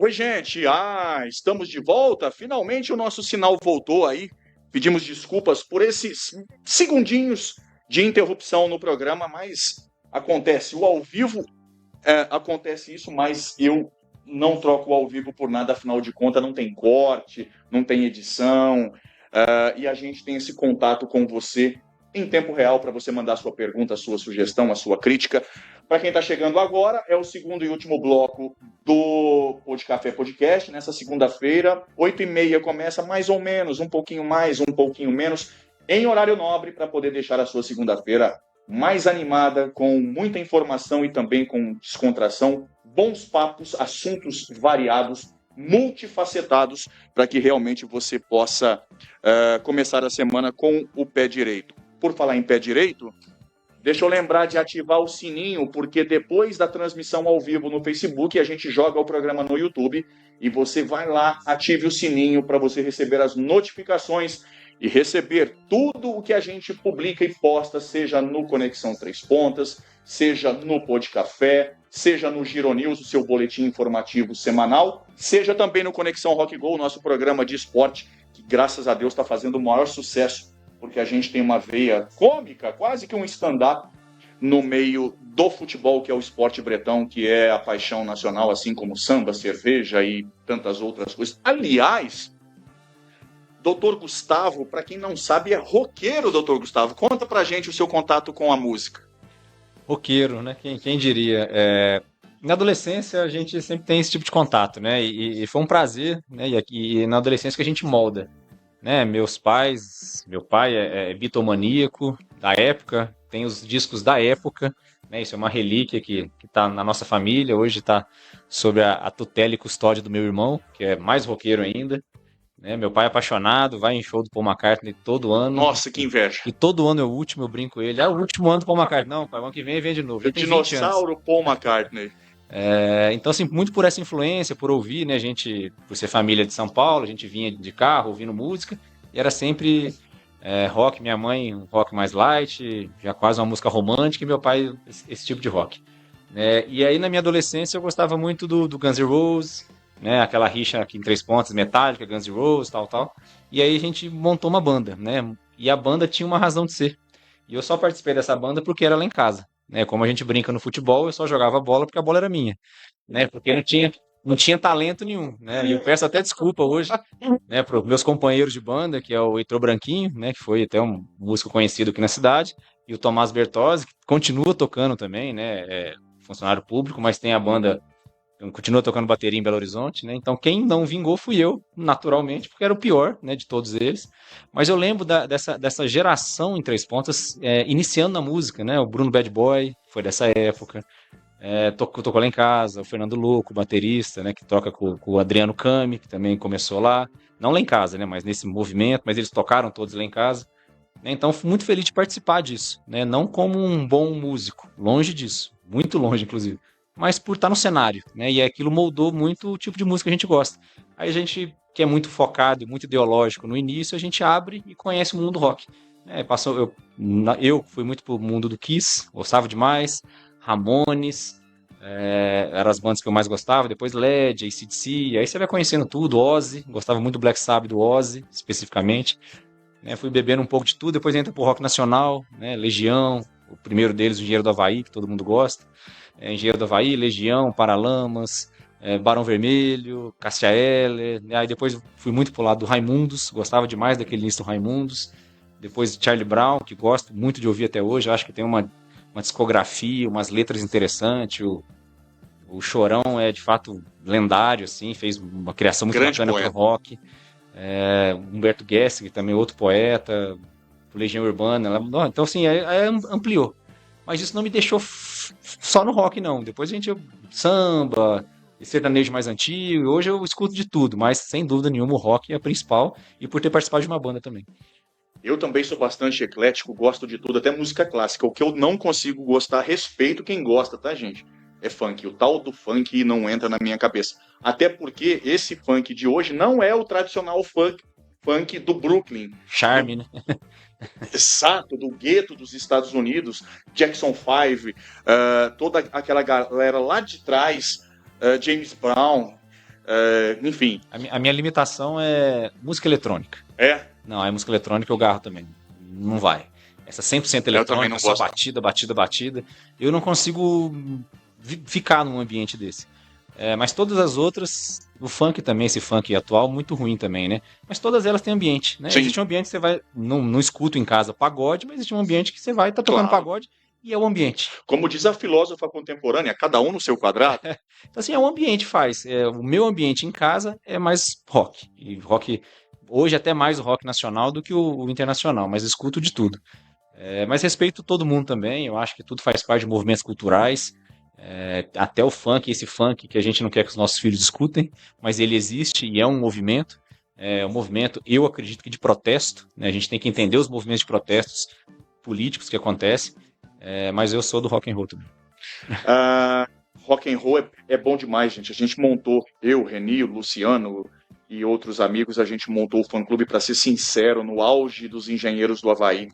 Oi, gente. Estamos de volta. Finalmente o nosso sinal voltou aí. Pedimos desculpas por esses segundinhos de interrupção no programa, mas acontece. O ao vivo acontece isso, mas eu não troco o ao vivo por nada, afinal de contas não tem corte, não tem edição, e a gente tem esse contato com você em tempo real para você mandar a sua pergunta, a sua sugestão, a sua crítica. Para quem está chegando agora, é o segundo e último bloco do Podcafé Podcast. Nessa segunda-feira, 8h30, começa mais ou menos, um pouquinho mais, um pouquinho menos, em horário nobre, para poder deixar a sua segunda-feira mais animada, com muita informação e também com descontração, bons papos, assuntos variados, multifacetados, para que realmente você possa começar a semana com o pé direito. Por falar em pé direito, deixa eu lembrar de ativar o sininho, porque depois da transmissão ao vivo no Facebook, a gente joga o programa no YouTube e você vai lá, ative o sininho para você receber as notificações e receber tudo o que a gente publica e posta, seja no Conexão Três Pontas, seja no Podcafé, seja no Giro News, o seu boletim informativo semanal, seja também no Conexão Rock Go, nosso programa de esporte, que graças a Deus está fazendo o maior sucesso, porque a gente tem uma veia cômica, quase que um stand-up, no meio do futebol, que é o esporte bretão, que é a paixão nacional, assim como samba, cerveja e tantas outras coisas. Aliás, Dr. Gustavo, para quem não sabe, é roqueiro, Dr. Gustavo. Conta pra gente o seu contato com a música. Roqueiro, né? Quem diria? Na adolescência a gente sempre tem esse tipo de contato, né? E foi um prazer, né? E na adolescência que a gente molda, né? Meu pai é bitomaníaco da época, tem os discos da época, né? Isso é uma relíquia que tá na nossa família, hoje tá sob a tutela e custódia do meu irmão, que é mais roqueiro ainda. Né? Meu pai é apaixonado, vai em show do Paul McCartney todo ano. Nossa, que inveja. E todo ano é o último, eu brinco com ele. O último ano do Paul McCartney. Não, pai, o ano que vem vem de novo. Já tem 20 anos. Dinossauro Paul McCartney. Então, assim, muito por essa influência, por ouvir, né? A gente, por ser família de São Paulo, a gente vinha de carro ouvindo música. E era sempre rock, minha mãe, um rock mais light, já quase uma música romântica, e meu pai, esse tipo de rock. E aí, na minha adolescência, eu gostava muito do Guns N' Roses, né, aquela rixa aqui em Três Pontas, Metallica, Guns N' Roses, tal. E aí a gente montou uma banda, né? E a banda tinha uma razão de ser. E eu só participei dessa banda porque era lá em casa, né? Como a gente brinca no futebol, eu só jogava bola porque a bola era minha, né? Porque não tinha talento nenhum, né? E eu peço até desculpa hoje, né, para os meus companheiros de banda, que é o Heitor Branquinho, né, que foi até um músico conhecido aqui na cidade, e o Tomás Bertozzi, que continua tocando também, né? Funcionário público, mas tem a banda. Continua tocando bateria em Belo Horizonte, né? Então quem não vingou fui eu, naturalmente, porque era o pior, né, de todos eles. Mas eu lembro dessa geração em Três Pontas iniciando na música, né? O Bruno Bad Boy foi dessa época. Tocou lá em casa, o Fernando Louco, baterista, né? Que toca com o Adriano Cami, que também começou lá. Não lá em casa, né? Mas nesse movimento, mas eles tocaram todos lá em casa. Então fui muito feliz de participar disso, né? Não como um bom músico, longe disso, muito longe, inclusive. Mas por estar no cenário, né? E aquilo moldou muito o tipo de música que a gente gosta. Aí a gente, que é muito focado, muito ideológico no início, a gente abre e conhece o mundo rock. Eu fui muito pro mundo do Kiss, gostava demais, Ramones, eram as bandas que eu mais gostava, depois Led, AC/DC, aí você vai conhecendo tudo, Ozzy, gostava muito do Black Sabbath, do Ozzy, especificamente. Fui bebendo um pouco de tudo, depois entra pro rock nacional, né? Legião, o primeiro deles, o Engenheiro do Havaí, que todo mundo gosta. Engenheiro do Havaí, Legião, Paralamas, Barão Vermelho, Cássia Eller, né? Aí depois fui muito pro lado do Raimundos, gostava demais daquele início do Raimundos. Depois Charlie Brown, que gosto muito de ouvir até hoje, acho que tem uma discografia, umas letras interessantes. O Chorão é de fato lendário, assim, fez uma criação muito bacana pro rock. Humberto Gessinger, também outro poeta, Legião Urbana. Então, assim, ampliou. Mas isso não me deixou só no rock, não. Depois a gente samba, sertanejo mais antigo. Hoje eu escuto de tudo, mas sem dúvida nenhuma o rock é a principal, e por ter participado de uma banda também. Eu também sou bastante eclético, gosto de tudo, até música clássica. O que eu não consigo gostar, respeito quem gosta, tá, gente? É funk. O tal do funk não entra na minha cabeça. Até porque esse funk de hoje não é o tradicional funk do Brooklyn. Charme, né? Exato, do gueto dos Estados Unidos, Jackson 5, toda aquela galera lá de trás, James Brown, Enfim. A minha limitação é música eletrônica. É? Não, é música eletrônica eu garro também. Não vai. Essa 100% eletrônica, não só gosto. batida. Eu não consigo ficar num ambiente desse. Mas todas as outras, o funk também, esse funk atual, muito ruim também, né? Mas todas elas têm ambiente, né? Sim. Existe um ambiente que você vai, não escuta em casa pagode, mas existe um ambiente que você vai estar tocando pagode e é o ambiente. Como diz a filósofa contemporânea, cada um no seu quadrado. Então assim, o ambiente faz. O meu ambiente em casa é mais rock. E rock, hoje até mais o rock nacional do que o internacional, mas escuto de tudo. Mas respeito todo mundo também, eu acho que tudo faz parte de movimentos culturais. Até o funk, esse funk que a gente não quer que os nossos filhos escutem, mas ele existe e é um movimento. Um movimento, eu acredito que de protesto, né? A gente tem que entender os movimentos de protestos políticos que acontecem, mas eu sou do rock and roll também. Rock and roll é bom demais, gente. A gente montou, eu, Reni, o Luciano e outros amigos, a gente montou o fã-clube, para ser sincero, no auge dos Engenheiros do Havaí.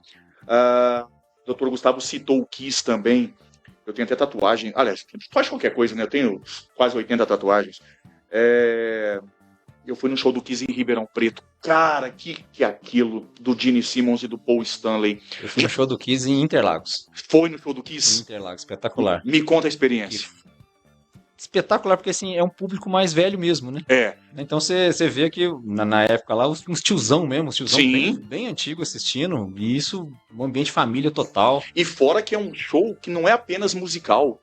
O Dr. Gustavo citou o Kiss também. Eu tenho até tatuagem. Aliás, faz qualquer coisa, né? Eu tenho quase 80 tatuagens. Eu fui no show do Kiss em Ribeirão Preto. Cara, que é aquilo do Gene Simmons e do Paul Stanley. Eu fui no show do Kiss em Interlagos. Foi no show do Kiss? Interlagos, espetacular. Me conta a experiência. Espetacular, porque assim, é um público mais velho mesmo, né? Então você vê que na época lá, uns tiozão mesmo, uns tiozão bem antigo assistindo, e isso, um ambiente família total. E fora que é um show que não é apenas musical,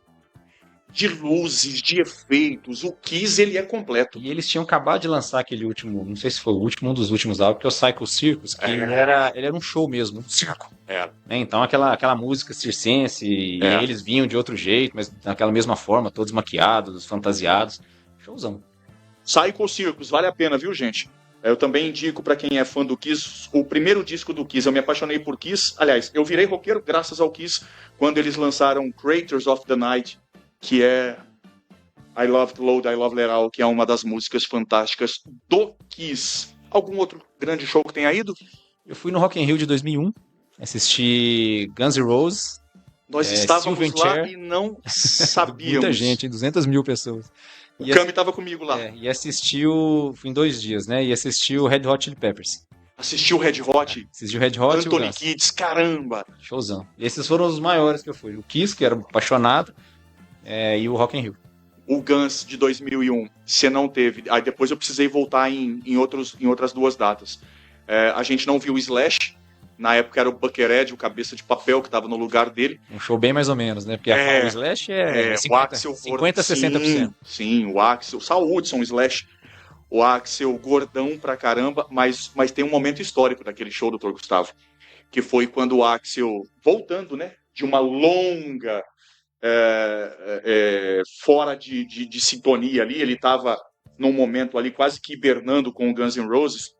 de luzes, de efeitos, o Kiss ele é completo. E eles tinham acabado de lançar aquele último, não sei se foi o último, um dos últimos álbuns, que é o Psycho Circus, que ele era um show mesmo, um circo. Então aquela música circense, e eles vinham de outro jeito, mas daquela mesma forma, todos maquiados, fantasiados, showzão. Psycho Circus, vale a pena, viu, gente? Eu também indico para quem é fã do Kiss, o primeiro disco do Kiss. Eu me apaixonei por Kiss, aliás, eu virei roqueiro graças ao Kiss, quando eles lançaram Creators of the Night, que é I Love to Load, I Love Let Out, que é uma das músicas fantásticas do Kiss. Algum outro grande show que tenha ido? Eu fui no Rock in Rio de 2001, assisti Guns N' Roses. Nós estávamos lá e não sabíamos. Muita gente, 200 mil pessoas. O Cami estava comigo lá. E fui em 2 dias, né? E assisti o Red Hot Chili Peppers. Assistiu o Red Hot? Assisti o Red Hot Anthony e o Guns. Kids, caramba! Showzão. Esses foram os maiores que eu fui. O Kiss, que era apaixonado, e o Rock in Rio. O Guns de 2001, você não teve. Aí depois eu precisei voltar em outras 2 datas. A gente não viu o Slash. Na época era o Buckethead, o cabeça de papel, que estava no lugar dele. Um show bem mais ou menos, né? Porque o Slash é 50, 60%. Sim, o Axl. Saúde, são Slash. O Axl gordão pra caramba, mas tem um momento histórico daquele show, Dr. Gustavo, que foi quando o Axl, voltando, né, de uma longa fora de sintonia ali, ele estava num momento ali quase que hibernando com o Guns N' Roses,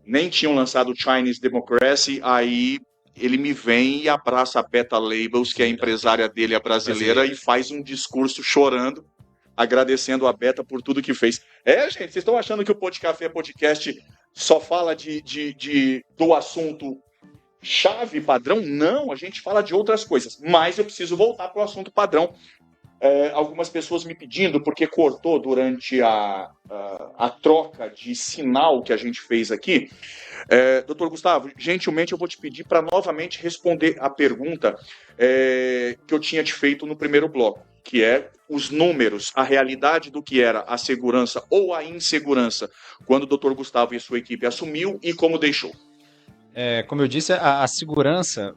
nem tinham lançado o Chinese Democracy, aí ele me vem e abraça a Beta Labels, que é a empresária dele, a brasileira, e faz um discurso chorando, agradecendo a Beta por tudo que fez. Gente, vocês estão achando que o Podcafé Podcast só fala do assunto chave, padrão? Não, a gente fala de outras coisas, mas eu preciso voltar para o assunto padrão. Algumas pessoas me pedindo, porque cortou durante a troca de sinal que a gente fez aqui. Dr. Gustavo, gentilmente eu vou te pedir para novamente responder a pergunta que eu tinha te feito no primeiro bloco, que é os números, a realidade do que era a segurança ou a insegurança quando o Dr. Gustavo e sua equipe assumiu e como deixou. Como eu disse, a segurança...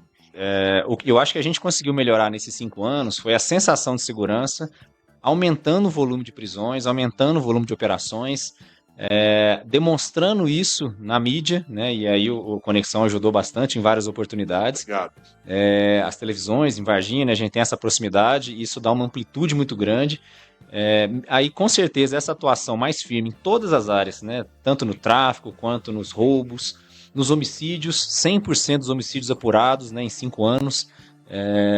o que eu acho que a gente conseguiu melhorar nesses 5 anos foi a sensação de segurança, aumentando o volume de prisões, aumentando o volume de operações, demonstrando isso na mídia, né? E aí o Conexão ajudou bastante em várias oportunidades. Obrigado. As televisões em Varginha, a gente tem essa proximidade, isso dá uma amplitude muito grande. Aí com certeza essa atuação mais firme em todas as áreas, né? Tanto no tráfico quanto nos roubos, nos homicídios, 100% dos homicídios apurados, né, em 5 anos.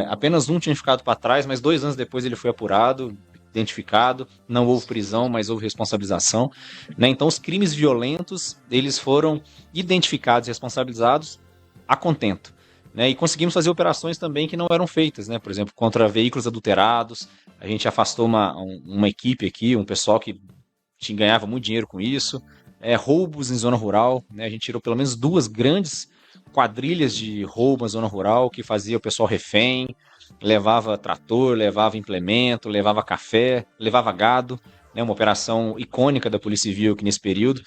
Apenas um tinha ficado para trás, mas 2 anos depois ele foi apurado, identificado. Não houve prisão, mas houve responsabilização, né? Então os crimes violentos eles foram identificados e responsabilizados a contento, né? E conseguimos fazer operações também que não eram feitas, né? Por exemplo, contra veículos adulterados. A gente afastou uma equipe aqui, um pessoal que ganhava muito dinheiro com isso. Roubos em zona rural, né? A gente tirou pelo menos 2 grandes quadrilhas de roubo na zona rural que fazia o pessoal refém, levava trator, levava implemento, levava café, levava gado, né? Uma operação icônica da Polícia Civil aqui nesse período,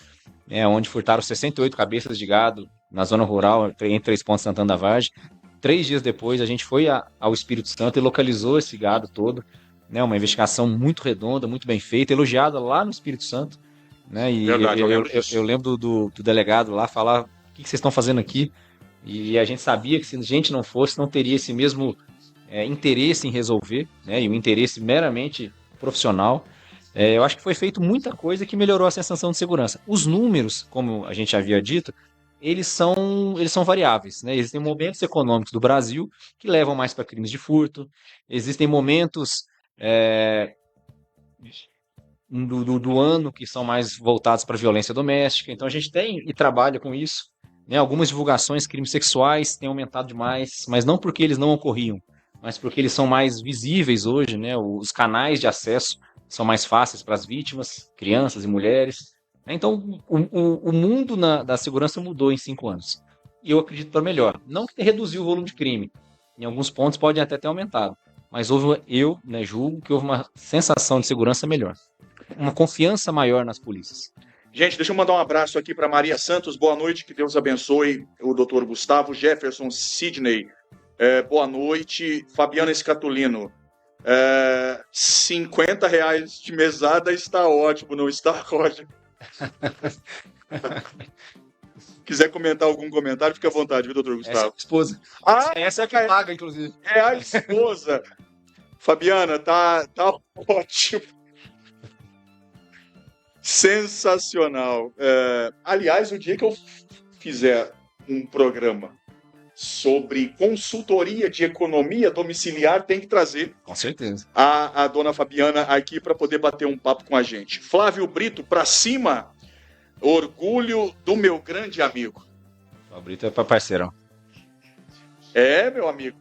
onde furtaram 68 cabeças de gado na zona rural, em Três Pontos, Santana da Vargem. 3 dias depois, a gente foi ao Espírito Santo e localizou esse gado todo, né? Uma investigação muito redonda, muito bem feita, elogiada lá no Espírito Santo, né? E Verdade, eu lembro do delegado lá falar: o que vocês estão fazendo aqui? E a gente sabia que se a gente não fosse, não teria esse mesmo interesse em resolver, né? E um interesse meramente profissional. Eu acho que foi feito muita coisa que melhorou a sensação de segurança. Os números, como a gente havia dito, eles são variáveis, né? Existem momentos econômicos do Brasil que levam mais para crimes de furto, existem momentos do ano que são mais voltados para violência doméstica. Então a gente tem e trabalha com isso, né? Algumas divulgações, crimes sexuais têm aumentado demais, mas não porque eles não ocorriam, mas porque eles são mais visíveis hoje, né? Os canais de acesso são mais fáceis para as vítimas, crianças e mulheres. Então o mundo da segurança mudou em 5 anos. E eu acredito para melhor. Não que reduziu o volume de crime. Em alguns pontos pode até ter aumentado. Mas julgo que houve uma sensação de segurança melhor. Uma confiança maior nas polícias. Gente, deixa eu mandar um abraço aqui para Maria Santos. Boa noite, que Deus abençoe o doutor Gustavo. Jefferson Sidney, boa noite. Fabiana Escatolino, R$50 de mesada está ótimo, não está, Roger? Quiser comentar algum comentário, fica à vontade, viu, doutor Gustavo? Essa é a esposa. Essa é a que paga, inclusive. É a esposa. Fabiana, tá ótimo. Sensacional. Aliás, o dia que eu fizer um programa sobre consultoria de economia domiciliar, tem que trazer com certeza a dona Fabiana aqui para poder bater um papo com a gente. Flávio Brito, para cima, orgulho do meu grande amigo. O Brito é parceirão. Meu amigo.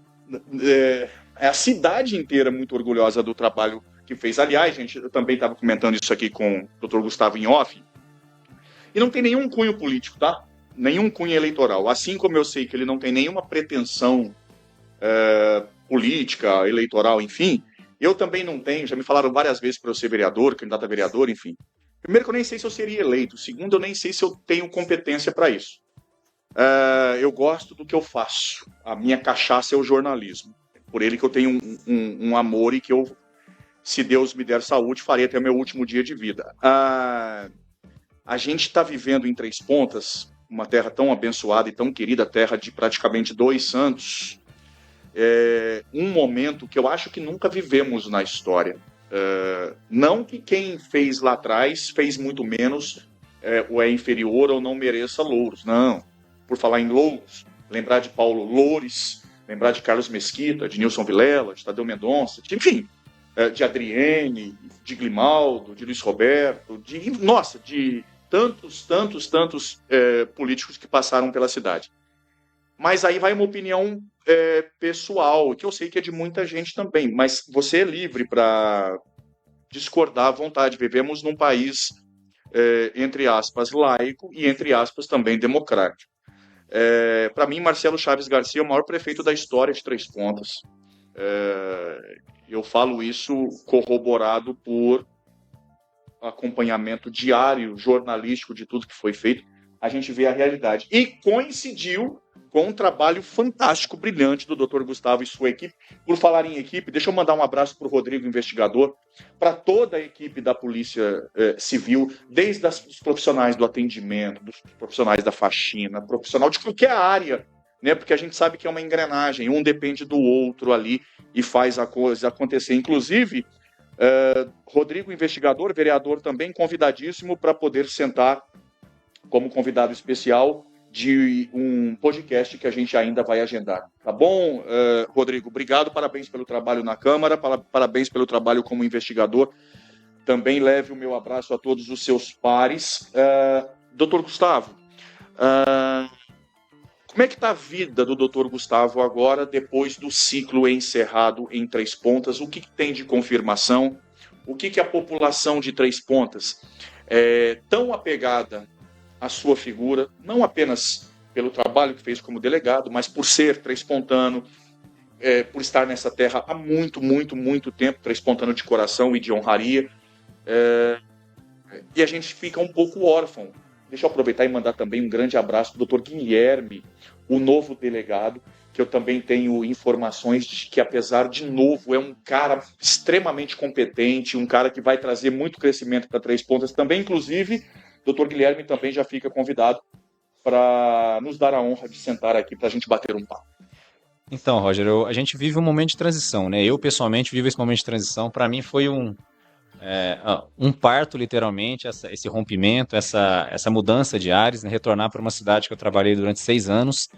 A cidade inteira muito orgulhosa do trabalho que fez. Aliás, gente, eu também estava comentando isso aqui com o Dr. Gustavo em off. E não tem nenhum cunho político, tá? Nenhum cunho eleitoral. Assim como eu sei que ele não tem nenhuma pretensão política, eleitoral, enfim, eu também não tenho. Já me falaram várias vezes para eu ser vereador, candidato a vereador, enfim. Primeiro que eu nem sei se eu seria eleito. Segundo, eu nem sei se eu tenho competência para isso. Eu gosto do que eu faço. A minha cachaça é o jornalismo. Por ele que eu tenho um amor e que eu, se Deus me der saúde, farei até o meu último dia de vida. A gente está vivendo em Três Pontas, uma terra tão abençoada e tão querida, terra de praticamente 2 santos, um momento que eu acho que nunca vivemos na história. Não que quem fez lá atrás fez muito menos, ou é inferior ou não mereça louros, não. Por falar em louros, lembrar de Paulo Loures, lembrar de Carlos Mesquita, de Nilson Vilela, de Tadeu Mendonça, enfim, de Adriene, de Grimaldo, de Luiz Roberto, de tantos políticos que passaram pela cidade. Mas aí vai uma opinião pessoal, que eu sei que é de muita gente também, mas você é livre para discordar à vontade. Vivemos num país, entre aspas, laico e, entre aspas, também democrático. Para mim, Marcelo Chaves Garcia é o maior prefeito da história de Três Pontas. Eu falo isso corroborado por acompanhamento diário, jornalístico de tudo que foi feito. A gente vê a realidade. E coincidiu com um trabalho fantástico, brilhante do Dr. Gustavo e sua equipe. Por falar em equipe, deixa eu mandar um abraço para o Rodrigo, investigador, para toda a equipe da Polícia Civil, desde os profissionais do atendimento, dos profissionais da faxina, profissional de qualquer área, né? Porque a gente sabe que é uma engrenagem, um depende do outro ali e faz a coisa acontecer. Inclusive, Rodrigo, investigador, vereador também, convidadíssimo para poder sentar como convidado especial de um podcast que a gente ainda vai agendar. Tá bom, Rodrigo? Obrigado, parabéns pelo trabalho na Câmara, parabéns pelo trabalho como investigador. Também leve o meu abraço a todos os seus pares. Doutor Gustavo, como é que está a vida do doutor Gustavo agora, depois do ciclo encerrado em Três Pontas? O que tem de confirmação? O que a população de Três Pontas tão apegada à sua figura, não apenas pelo trabalho que fez como delegado, mas por ser três-pontano, por estar nessa terra há muito, muito, muito tempo, três-pontano de coração e de honraria, e a gente fica um pouco órfão. Deixa eu aproveitar e mandar também um grande abraço para o Dr. Guilherme, o novo delegado, que eu também tenho informações de que, apesar de novo, é um cara extremamente competente, um cara que vai trazer muito crescimento para Três Pontas também. Inclusive, Dr. Guilherme também já fica convidado para nos dar a honra de sentar aqui para a gente bater um papo. Então, Roger, a gente vive um momento de transição, né? Eu, pessoalmente, vivo esse momento de transição. Para mim foi um parto, literalmente, esse rompimento, essa mudança de ares, né? Retornar para uma cidade que eu trabalhei durante 6 anos,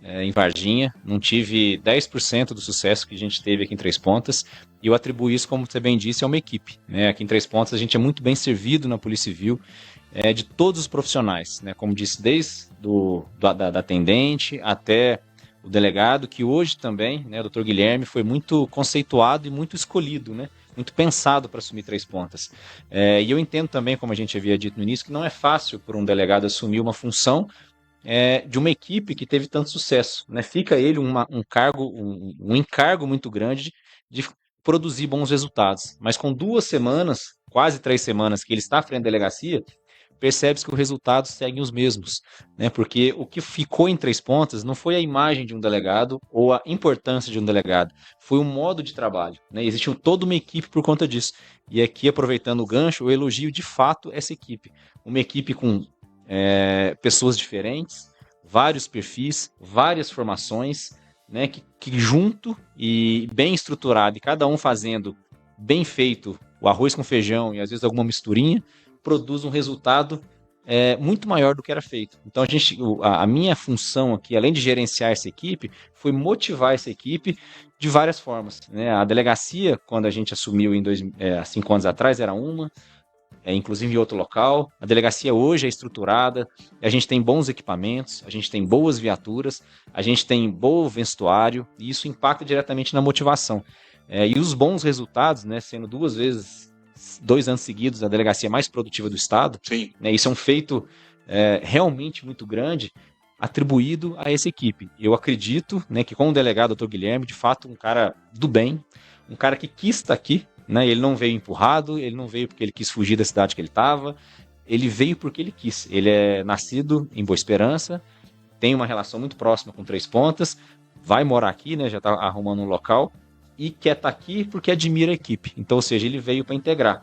em Varginha. Não tive 10% do sucesso que a gente teve aqui em Três Pontas, e eu atribuo isso, como você bem disse, a uma equipe, né? Aqui em Três Pontas a gente é muito bem servido na Polícia Civil, de todos os profissionais, né? Como disse, desde da atendente até o delegado, que hoje também, né, o Dr. Guilherme, foi muito conceituado e muito escolhido, né? Muito pensado para assumir Três Pontas. E eu entendo também, como a gente havia dito no início, que não é fácil para um delegado assumir uma função de uma equipe que teve tanto sucesso, né? Fica ele um encargo muito grande de produzir bons resultados. Mas com 2 semanas, quase 3 semanas que ele está à frente da delegacia, percebe-se que os resultados seguem os mesmos, né? Porque o que ficou em Três Pontas não foi a imagem de um delegado ou a importância de um delegado, foi o modo de trabalho, né? Existe toda uma equipe por conta disso. E aqui, aproveitando o gancho, eu elogio de fato essa equipe. Uma equipe com pessoas diferentes, vários perfis, várias formações, né? Que junto e bem estruturado, e cada um fazendo bem feito o arroz com feijão e às vezes alguma misturinha, produz um resultado muito maior do que era feito. Então a minha função aqui, além de gerenciar essa equipe, foi motivar essa equipe de várias formas, né? A delegacia, quando a gente assumiu há 5 anos atrás, era uma, inclusive em outro local. A delegacia hoje é estruturada, a gente tem bons equipamentos, a gente tem boas viaturas, a gente tem bom vestuário, e isso impacta diretamente na motivação. E os bons resultados, né, sendo 2 anos seguidos a delegacia mais produtiva do estado. Sim. Né, isso é um feito realmente muito grande, atribuído a essa equipe. Eu acredito, né, que com o delegado Dr. Guilherme, de fato, um cara do bem, um cara que quis estar aqui, né, ele não veio empurrado, ele não veio porque ele quis fugir da cidade que ele estava, ele veio porque ele quis. Ele é nascido em Boa Esperança, tem uma relação muito próxima com Três Pontas, vai morar aqui, né, já está arrumando um local, e quer estar aqui porque admira a equipe. Então, ou seja, ele veio para integrar.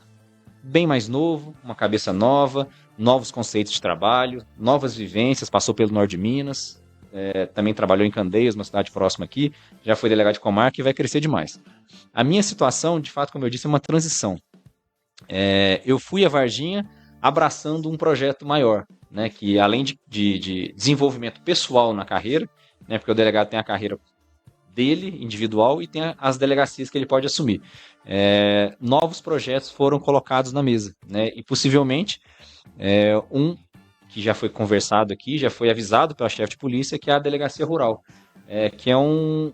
Bem mais novo, uma cabeça nova, novos conceitos de trabalho, novas vivências, passou pelo norte de Minas, também trabalhou em Candeias, uma cidade próxima aqui, já foi delegado de comarca e vai crescer demais. A minha situação, de fato, como eu disse, é uma transição. Eu fui a Varginha abraçando um projeto maior, né, que além de desenvolvimento pessoal na carreira, né, porque o delegado tem a carreira dele, individual, e tem as delegacias que ele pode assumir. Novos projetos foram colocados na mesa, né? E possivelmente um que já foi conversado aqui, já foi avisado pela chefe de polícia, que é a delegacia rural, que é um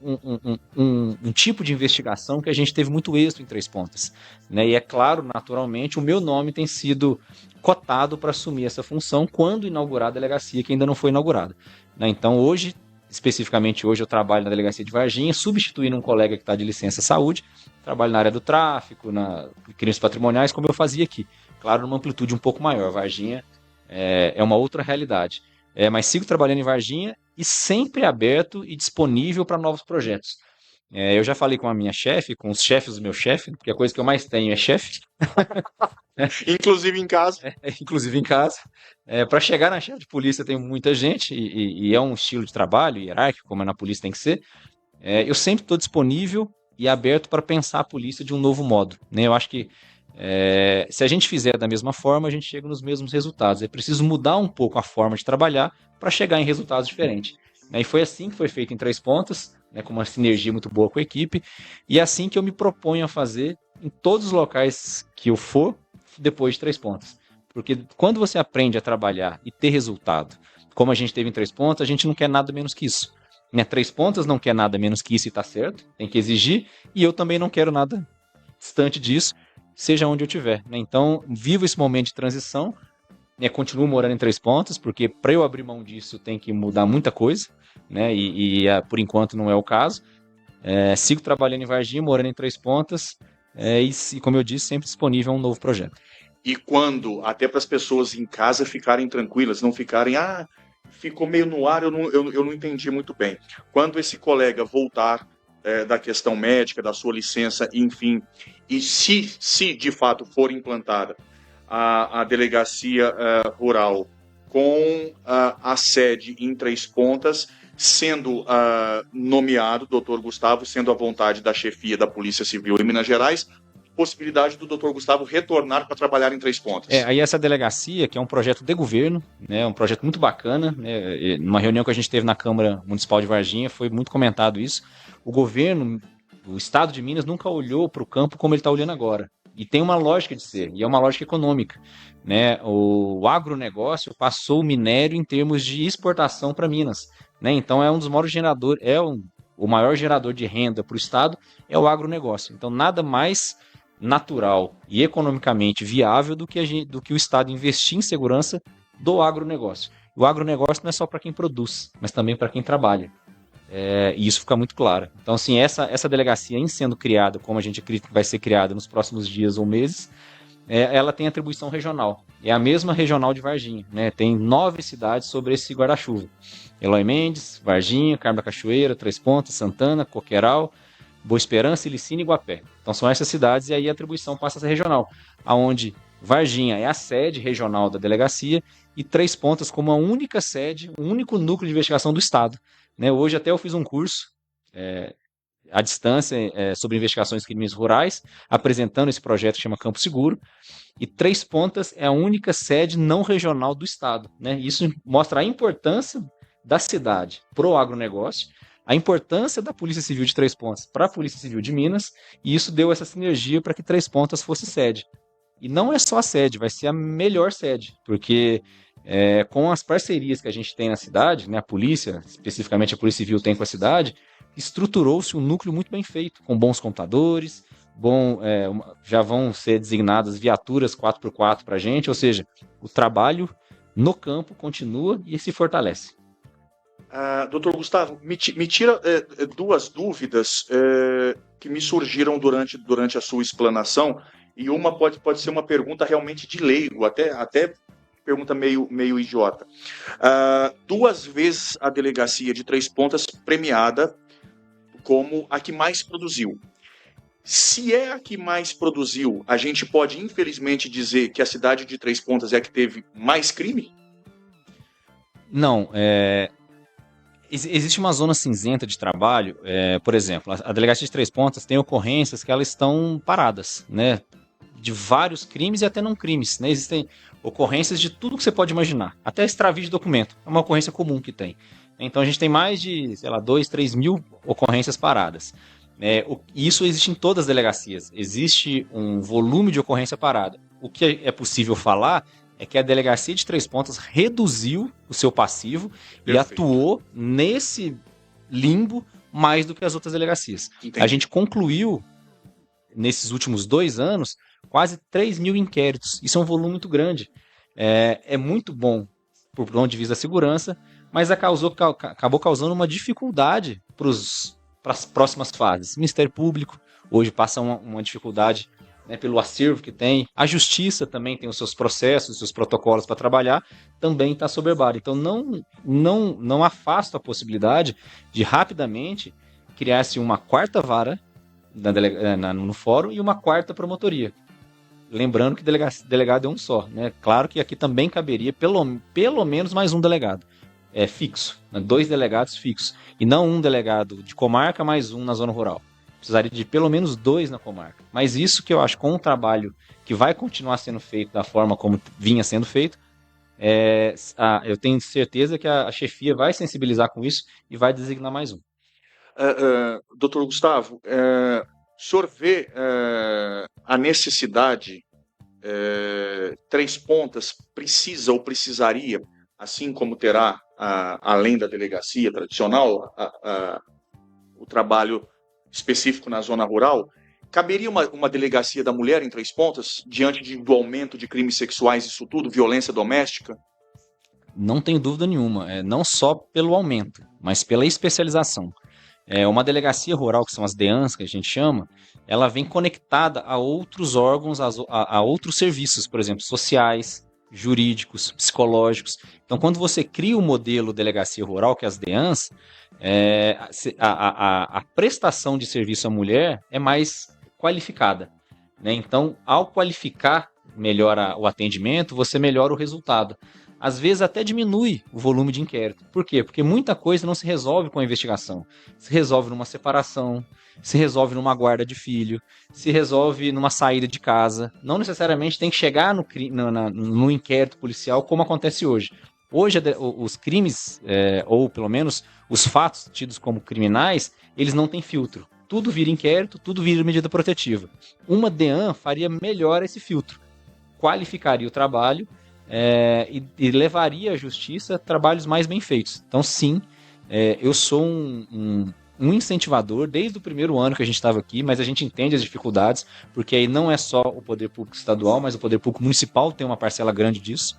tipo de investigação que a gente teve muito êxito em Três Pontas, né? E é claro, naturalmente, o meu nome tem sido cotado para assumir essa função quando inaugurar a delegacia, que ainda não foi inaugurada, né? Então, especificamente hoje, eu trabalho na delegacia de Varginha, substituindo um colega que está de licença saúde, trabalho na área do tráfico, crimes patrimoniais, como eu fazia aqui. Claro, numa amplitude um pouco maior. Varginha é uma outra realidade. Mas sigo trabalhando em Varginha e sempre aberto e disponível para novos projetos. Eu já falei com a minha chefe, com os chefes do meu chefe, porque a coisa que eu mais tenho é chefe. Inclusive em casa. Inclusive em casa. Para chegar na chefe de polícia tem muita gente e é um estilo de trabalho hierárquico, como é na polícia tem que ser. Eu sempre estou disponível e aberto para pensar a polícia de um novo modo, né? Eu acho que se a gente fizer da mesma forma, a gente chega nos mesmos resultados. É preciso mudar um pouco a forma de trabalhar para chegar em resultados diferentes. E foi assim que foi feito em Três Pontas, né, com uma sinergia muito boa com a equipe, e é assim que eu me proponho a fazer em todos os locais que eu for depois de Três Pontas. Porque quando você aprende a trabalhar e ter resultado, como a gente teve em Três Pontas, a gente não quer nada menos que isso. Né? Três Pontas não quer nada menos que isso e tá certo, tem que exigir, e eu também não quero nada distante disso. seja onde eu estiver, né? Então, vivo esse momento de transição, né? Continuo morando em Três Pontas, porque para eu abrir mão disso tem que mudar muita coisa, né? Por enquanto não é o caso. Sigo trabalhando em Varginha, morando em Três Pontas, e como eu disse, sempre disponível a um novo projeto. E quando, até para as pessoas em casa ficarem tranquilas, não ficarem, ficou meio no ar, eu não entendi muito bem. Quando esse colega voltar da questão médica, da sua licença, enfim, e se de fato for implantada a delegacia rural com a sede em Três Pontas, sendo nomeado, doutor Gustavo, sendo à vontade da chefia da Polícia Civil em Minas Gerais, possibilidade do doutor Gustavo retornar para trabalhar em Três Pontas. Aí essa delegacia, que é um projeto de governo, né, um projeto muito bacana, né, numa reunião que a gente teve na Câmara Municipal de Varginha, foi muito comentado isso. O governo, o Estado de Minas nunca olhou para o campo como ele está olhando agora. E tem uma lógica de ser, e é uma lógica econômica. Né? O agronegócio passou o minério em termos de exportação para Minas. Né? Então é um dos maiores geradores, o maior gerador de renda para o Estado é o agronegócio. Então nada mais natural e economicamente viável do que o Estado investir em segurança do agronegócio. O agronegócio não é só para quem produz, mas também para quem trabalha. E isso fica muito claro. Então, assim, essa delegacia, em sendo criada, como a gente acredita que vai ser criada nos próximos dias ou meses, ela tem atribuição regional. É a mesma regional de Varginha. Né? Tem 9 cidades sobre esse guarda-chuva. Eloy Mendes, Varginha, Carmo da Cachoeira, Três Pontas, Santana, Coqueiral, Boa Esperança, Ilicínea e Iguapé. Então são essas cidades e aí a atribuição passa a ser regional, aonde Varginha é a sede regional da delegacia e Três Pontas como a única sede, o único núcleo de investigação do Estado. Né? Hoje até eu fiz um curso à distância sobre investigações de crimes rurais, apresentando esse projeto que chama Campo Seguro, e Três Pontas é a única sede não regional do Estado. Né? Isso mostra a importância da cidade para o agronegócio, a importância da Polícia Civil de Três Pontas para a Polícia Civil de Minas, e isso deu essa sinergia para que Três Pontas fosse sede. E não é só a sede, vai ser a melhor sede, porque com as parcerias que a gente tem na cidade, né, a polícia, especificamente a Polícia Civil tem com a cidade, estruturou-se um núcleo muito bem feito, com bons computadores, já vão ser designadas viaturas 4x4 para a gente, ou seja, o trabalho no campo continua e se fortalece. Doutor Gustavo, me tira duas dúvidas que me surgiram durante a sua explanação, e uma pode ser uma pergunta realmente de leigo, até pergunta meio idiota. 2 vezes a delegacia de Três Pontas premiada como a que mais produziu. Se é a que mais produziu, a gente pode infelizmente dizer que a cidade de Três Pontas é a que teve mais crime? Não, existe uma zona cinzenta de trabalho, por exemplo, a delegacia de Três Pontas tem ocorrências que elas estão paradas, né? De vários crimes e até não crimes, né? Existem ocorrências de tudo que você pode imaginar, até extravio de documento, é uma ocorrência comum que tem. Então a gente tem mais de, 2, 3 mil ocorrências paradas. Isso existe em todas as delegacias, existe um volume de ocorrência parada. O que é possível falar é que a delegacia de Três Pontas reduziu o seu passivo. Perfeito. E atuou nesse limbo mais do que as outras delegacias. Entendi. A gente concluiu, nesses últimos 2 anos, quase 3 mil inquéritos. Isso é um volume muito grande. É muito bom por ponto de vista da segurança, mas acabou causando uma dificuldade para as próximas fases. O Ministério Público hoje passa uma dificuldade, né, pelo acervo que tem. A Justiça também tem os seus processos, os seus protocolos para trabalhar, também está soberbada. Então não afasta a possibilidade de rapidamente criar-se uma 4ª vara no fórum e uma 4ª promotoria. Lembrando que delegado é um só. Né? Claro que aqui também caberia pelo menos mais um delegado fixo, né? 2 delegados fixos, e não um delegado de comarca mais um na zona rural. Precisaria de pelo menos 2 na comarca. Mas isso que eu acho, com um trabalho que vai continuar sendo feito da forma como vinha sendo feito, eu tenho certeza que a chefia vai sensibilizar com isso e vai designar mais um. Doutor Gustavo, o senhor vê a necessidade, Três Pontas precisa ou precisaria, assim como terá, além da delegacia tradicional, o trabalho específico na zona rural, caberia uma delegacia da mulher em Três Pontas, diante do aumento de crimes sexuais, isso tudo, violência doméstica? Não tem dúvida nenhuma, não só pelo aumento, mas pela especialização. Uma delegacia rural, que são as DEANs, que a gente chama, ela vem conectada a outros órgãos, a outros serviços, por exemplo, sociais, jurídicos, psicológicos. Então, quando você cria o modelo delegacia rural, que é as DEANs, a prestação de serviço à mulher é mais qualificada, né? Então, ao qualificar melhor o atendimento, você melhora o resultado. Às vezes até diminui o volume de inquérito. Por quê? Porque muita coisa não se resolve com a investigação. Se resolve numa separação, se resolve numa guarda de filho, se resolve numa saída de casa. Não necessariamente tem que chegar no inquérito policial como acontece hoje. Hoje, os crimes, ou pelo menos os fatos tidos como criminais, eles não têm filtro. Tudo vira inquérito, tudo vira medida protetiva. Uma DEAN faria melhor esse filtro, qualificaria o trabalho, e levaria à justiça trabalhos mais bem feitos. Então, sim, eu sou um incentivador desde o primeiro ano que a gente estava aqui, mas a gente entende as dificuldades, porque aí não é só o poder público estadual, mas o poder público municipal tem uma parcela grande disso,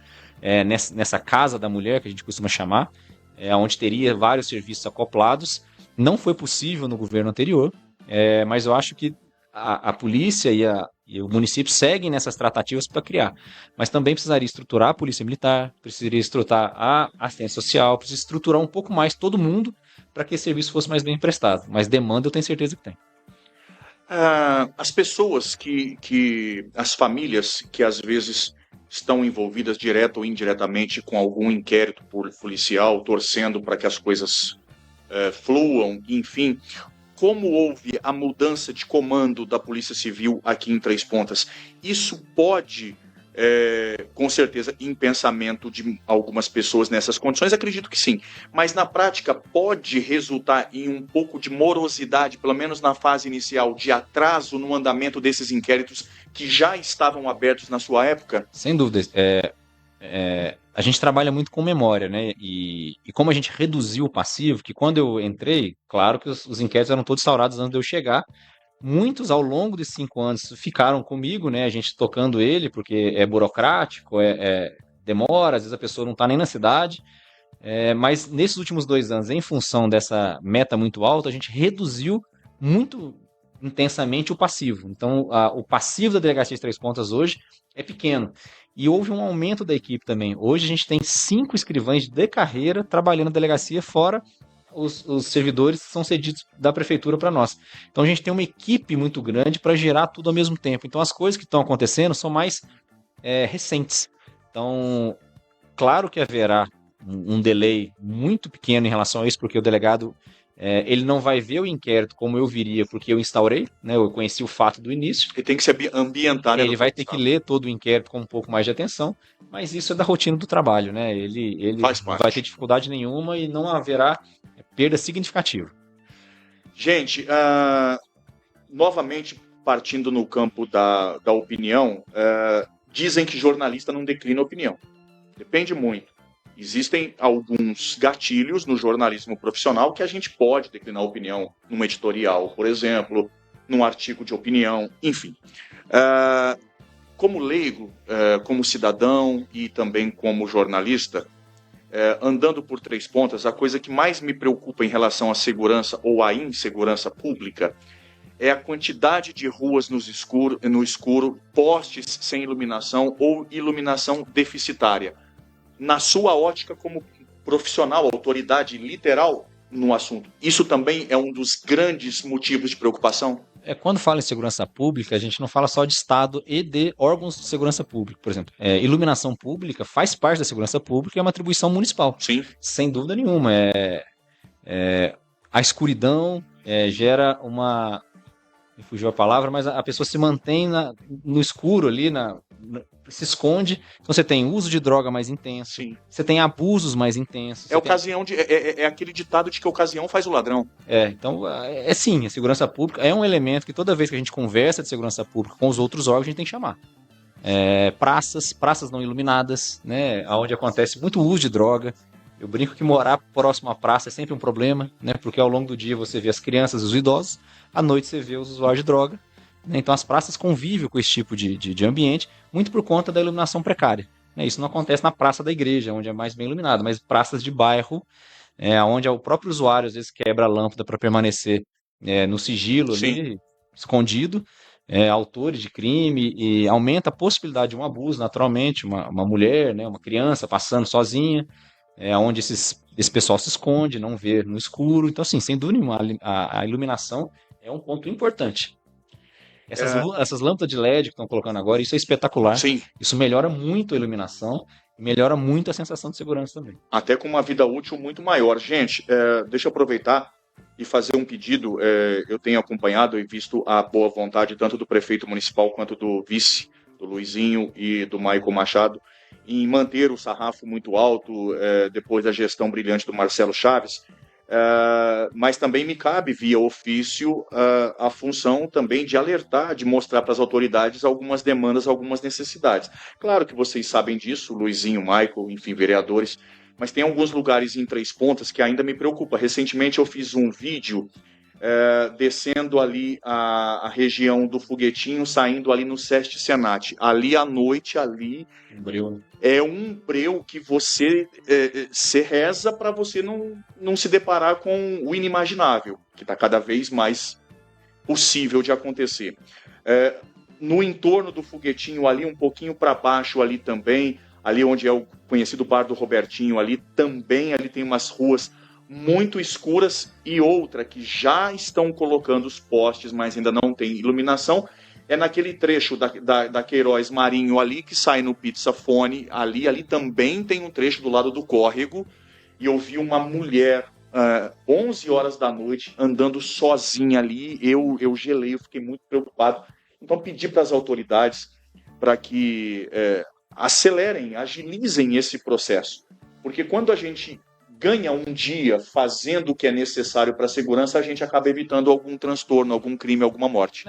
nessa casa da mulher, que a gente costuma chamar, onde teria vários serviços acoplados. Não foi possível no governo anterior, mas eu acho que a polícia e o município seguem nessas tratativas para criar. Mas também precisaria estruturar a polícia militar, precisaria estruturar a assistência social, precisaria estruturar um pouco mais todo mundo para que esse serviço fosse mais bem prestado. Mas demanda eu tenho certeza que tem. As pessoas as famílias que às vezes estão envolvidas direta ou indiretamente com algum inquérito policial, torcendo para que as coisas fluam, enfim, como houve a mudança de comando da Polícia Civil aqui em Três Pontas, isso pode, com certeza, em pensamento de algumas pessoas nessas condições, acredito que sim, mas na prática pode resultar em um pouco de morosidade, pelo menos na fase inicial, de atraso no andamento desses inquéritos que já estavam abertos na sua época? Sem dúvida. A gente trabalha muito com memória, né? E como a gente reduziu o passivo, que quando eu entrei, claro que os inquéritos eram todos instaurados antes de eu chegar. Muitos, ao longo desses 5 anos, ficaram comigo, né? A gente tocando ele, porque é burocrático, demora, às vezes a pessoa não está nem na cidade. Mas nesses últimos 2 anos, em função dessa meta muito alta, a gente reduziu muito intensamente o passivo. Então, o passivo da Delegacia de Três Pontas hoje é pequeno. E houve um aumento da equipe também. Hoje a gente tem 5 escrivães de carreira trabalhando na delegacia, fora os servidores que são cedidos da prefeitura para nós. Então a gente tem uma equipe muito grande para gerar tudo ao mesmo tempo. Então as coisas que estão acontecendo são mais recentes. Então, claro que haverá um delay muito pequeno em relação a isso, porque o delegado ele não vai ver o inquérito como eu viria, porque eu instaurei, né, eu conheci o fato do início. Ele tem que se ambientar. Ele vai ter que ler todo o inquérito com um pouco mais de atenção, mas isso é da rotina do trabalho, né? Ele não vai ter dificuldade nenhuma e não haverá perda significativa. Gente, novamente partindo no campo da opinião, dizem que jornalista não declina opinião. Depende muito. Existem alguns gatilhos no jornalismo profissional que a gente pode declinar opinião num editorial, por exemplo, num artigo de opinião, enfim. Como leigo, como cidadão e também como jornalista, andando por Três Pontas, a coisa que mais me preocupa em relação à segurança ou à insegurança pública é a quantidade de ruas no escuro, postes sem iluminação ou iluminação deficitária. Na sua ótica como profissional, autoridade literal no assunto, isso também é um dos grandes motivos de preocupação? Quando fala em segurança pública, a gente não fala só de Estado e de órgãos de segurança pública. Por exemplo, iluminação pública faz parte da segurança pública e é uma atribuição municipal. Sim. Sem dúvida nenhuma. A escuridão gera uma... Me fugiu a palavra, mas a pessoa se mantém no escuro ali, se esconde. Então você tem uso de droga mais intenso, sim, você tem abusos mais intensos. É aquele ditado de que a ocasião faz o ladrão. Então, sim, a segurança pública é um elemento que toda vez que a gente conversa de segurança pública com os outros órgãos, a gente tem que chamar. Praças não iluminadas, né, onde acontece muito uso de droga. Eu brinco que morar próximo à praça é sempre um problema, né, porque ao longo do dia você vê as crianças e os idosos, à noite você vê os usuários de droga, né? Então as praças convivem com esse tipo de ambiente, muito por conta da iluminação precária, né? Isso não acontece na praça da igreja, onde é mais bem iluminado, mas praças de bairro, onde o próprio usuário às vezes quebra a lâmpada para permanecer no sigilo Sim. ali, escondido, autores de crime, e aumenta a possibilidade de um abuso, naturalmente, uma mulher, né, uma criança passando sozinha, onde esse pessoal se esconde, não vê no escuro. Então, assim, sem dúvida nenhuma, a iluminação é um ponto importante. Essas lâmpadas de LED que estão colocando agora, isso é espetacular. Sim. Isso melhora muito a iluminação e melhora muito a sensação de segurança também. Até com uma vida útil muito maior. Gente, deixa eu aproveitar e fazer um pedido. Eu tenho acompanhado e visto a boa vontade tanto do prefeito municipal quanto do vice, do Luizinho e do Maicon Machado, em manter o sarrafo muito alto depois da gestão brilhante do Marcelo Chaves. Mas também me cabe, via ofício, a função também de alertar, de mostrar para as autoridades algumas demandas, algumas necessidades. Claro que vocês sabem disso, Luizinho, Michael, enfim, vereadores, mas tem alguns lugares em Três Pontas que ainda me preocupa. Recentemente eu fiz um vídeo descendo ali a região do Foguetinho, saindo ali no Sesc Senat. Ali à noite, ali é um breu que você se reza para você não se deparar com o inimaginável, que está cada vez mais possível de acontecer. No entorno do Foguetinho, ali um pouquinho para baixo ali também, ali onde é o conhecido Bar do Robertinho, ali também ali tem umas ruas muito escuras, e outra que já estão colocando os postes, mas ainda não tem iluminação, é naquele trecho da Queiroz Marinho ali, que sai no Pizza Fone, ali também tem um trecho do lado do córrego, e eu vi uma mulher 11 horas da noite andando sozinha ali, eu gelei, eu fiquei muito preocupado. Então pedi para as autoridades para que acelerem, agilizem esse processo, porque quando a gente ganha um dia fazendo o que é necessário para a segurança, a gente acaba evitando algum transtorno, algum crime, alguma morte.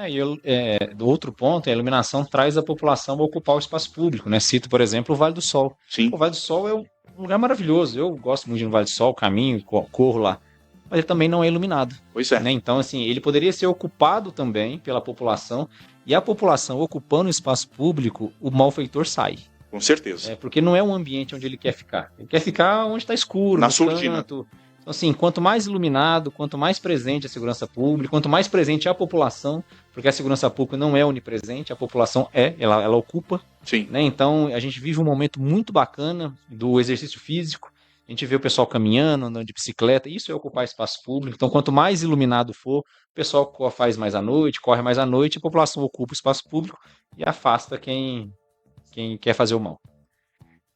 Do outro ponto, a iluminação traz a população a ocupar o espaço público, né? Cito, por exemplo, o Vale do Sol. Sim. O Vale do Sol é um lugar maravilhoso. Eu gosto muito de ir no Vale do Sol, caminho, corro lá. Mas ele também não é iluminado. Pois é. Né? Então, assim, ele poderia ser ocupado também pela população, e a população ocupando o espaço público, o malfeitor sai. Com certeza. Porque não é um ambiente onde ele quer ficar. Ele quer ficar onde está escuro, na no surdina. Canto. Então, assim, quanto mais iluminado, quanto mais presente a segurança pública, quanto mais presente a população, porque a segurança pública não é onipresente, a população ela ocupa. Sim. Né? Então, a gente vive um momento muito bacana do exercício físico. A gente vê o pessoal caminhando, andando de bicicleta, isso é ocupar espaço público. Então, quanto mais iluminado for, o pessoal faz mais à noite, corre mais à noite, a população ocupa o espaço público e afasta quem quer fazer o mal.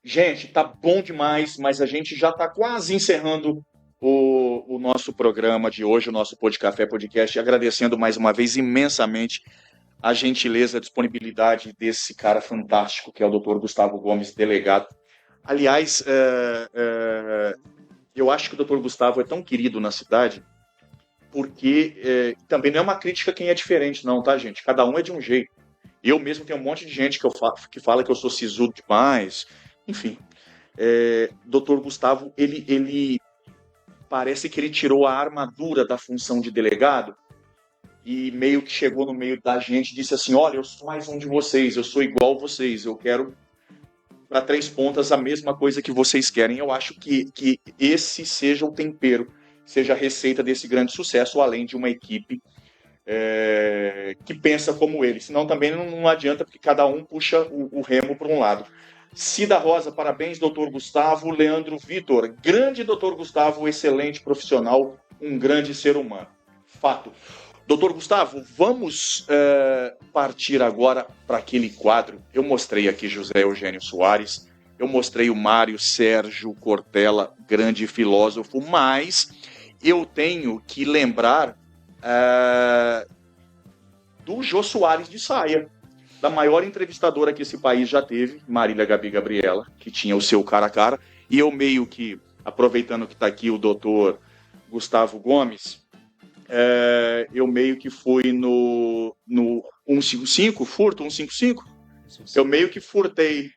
Gente, tá bom demais, mas a gente já tá quase encerrando o nosso programa de hoje, o nosso Podcafé Podcast, agradecendo mais uma vez imensamente a gentileza, a disponibilidade desse cara fantástico que é o Dr. Gustavo Gomes, delegado. Aliás, eu acho que o Dr. Gustavo é tão querido na cidade porque também não é uma crítica a quem é diferente, não, tá, gente? Cada um é de um jeito. Eu mesmo tenho um monte de gente que fala que eu sou sisudo demais. Enfim, Dr. Gustavo, ele parece que ele tirou a armadura da função de delegado e meio que chegou no meio da gente e disse assim, olha, eu sou mais um de vocês, eu sou igual a vocês, eu quero para Três Pontas a mesma coisa que vocês querem. Eu acho que esse seja o tempero, seja a receita desse grande sucesso, além de uma equipe que pensa como ele. Senão também não adianta, porque cada um puxa o remo para um lado. Cida Rosa, parabéns, doutor Gustavo. Leandro Vitor, grande doutor Gustavo, excelente profissional, um grande ser humano. Fato. Doutor Gustavo, vamos partir agora para aquele quadro. Eu mostrei aqui José Eugênio Soares, eu mostrei o Mário Sérgio Cortella, grande filósofo, mas eu tenho que lembrar do Jô Soares de Saia, da maior entrevistadora que esse país já teve, Marília Gabi Gabriela, que tinha o seu cara a cara, e eu meio que, aproveitando que está aqui o doutor Gustavo Gomes, eu meio que fui no 155, furto 155, eu meio que furtei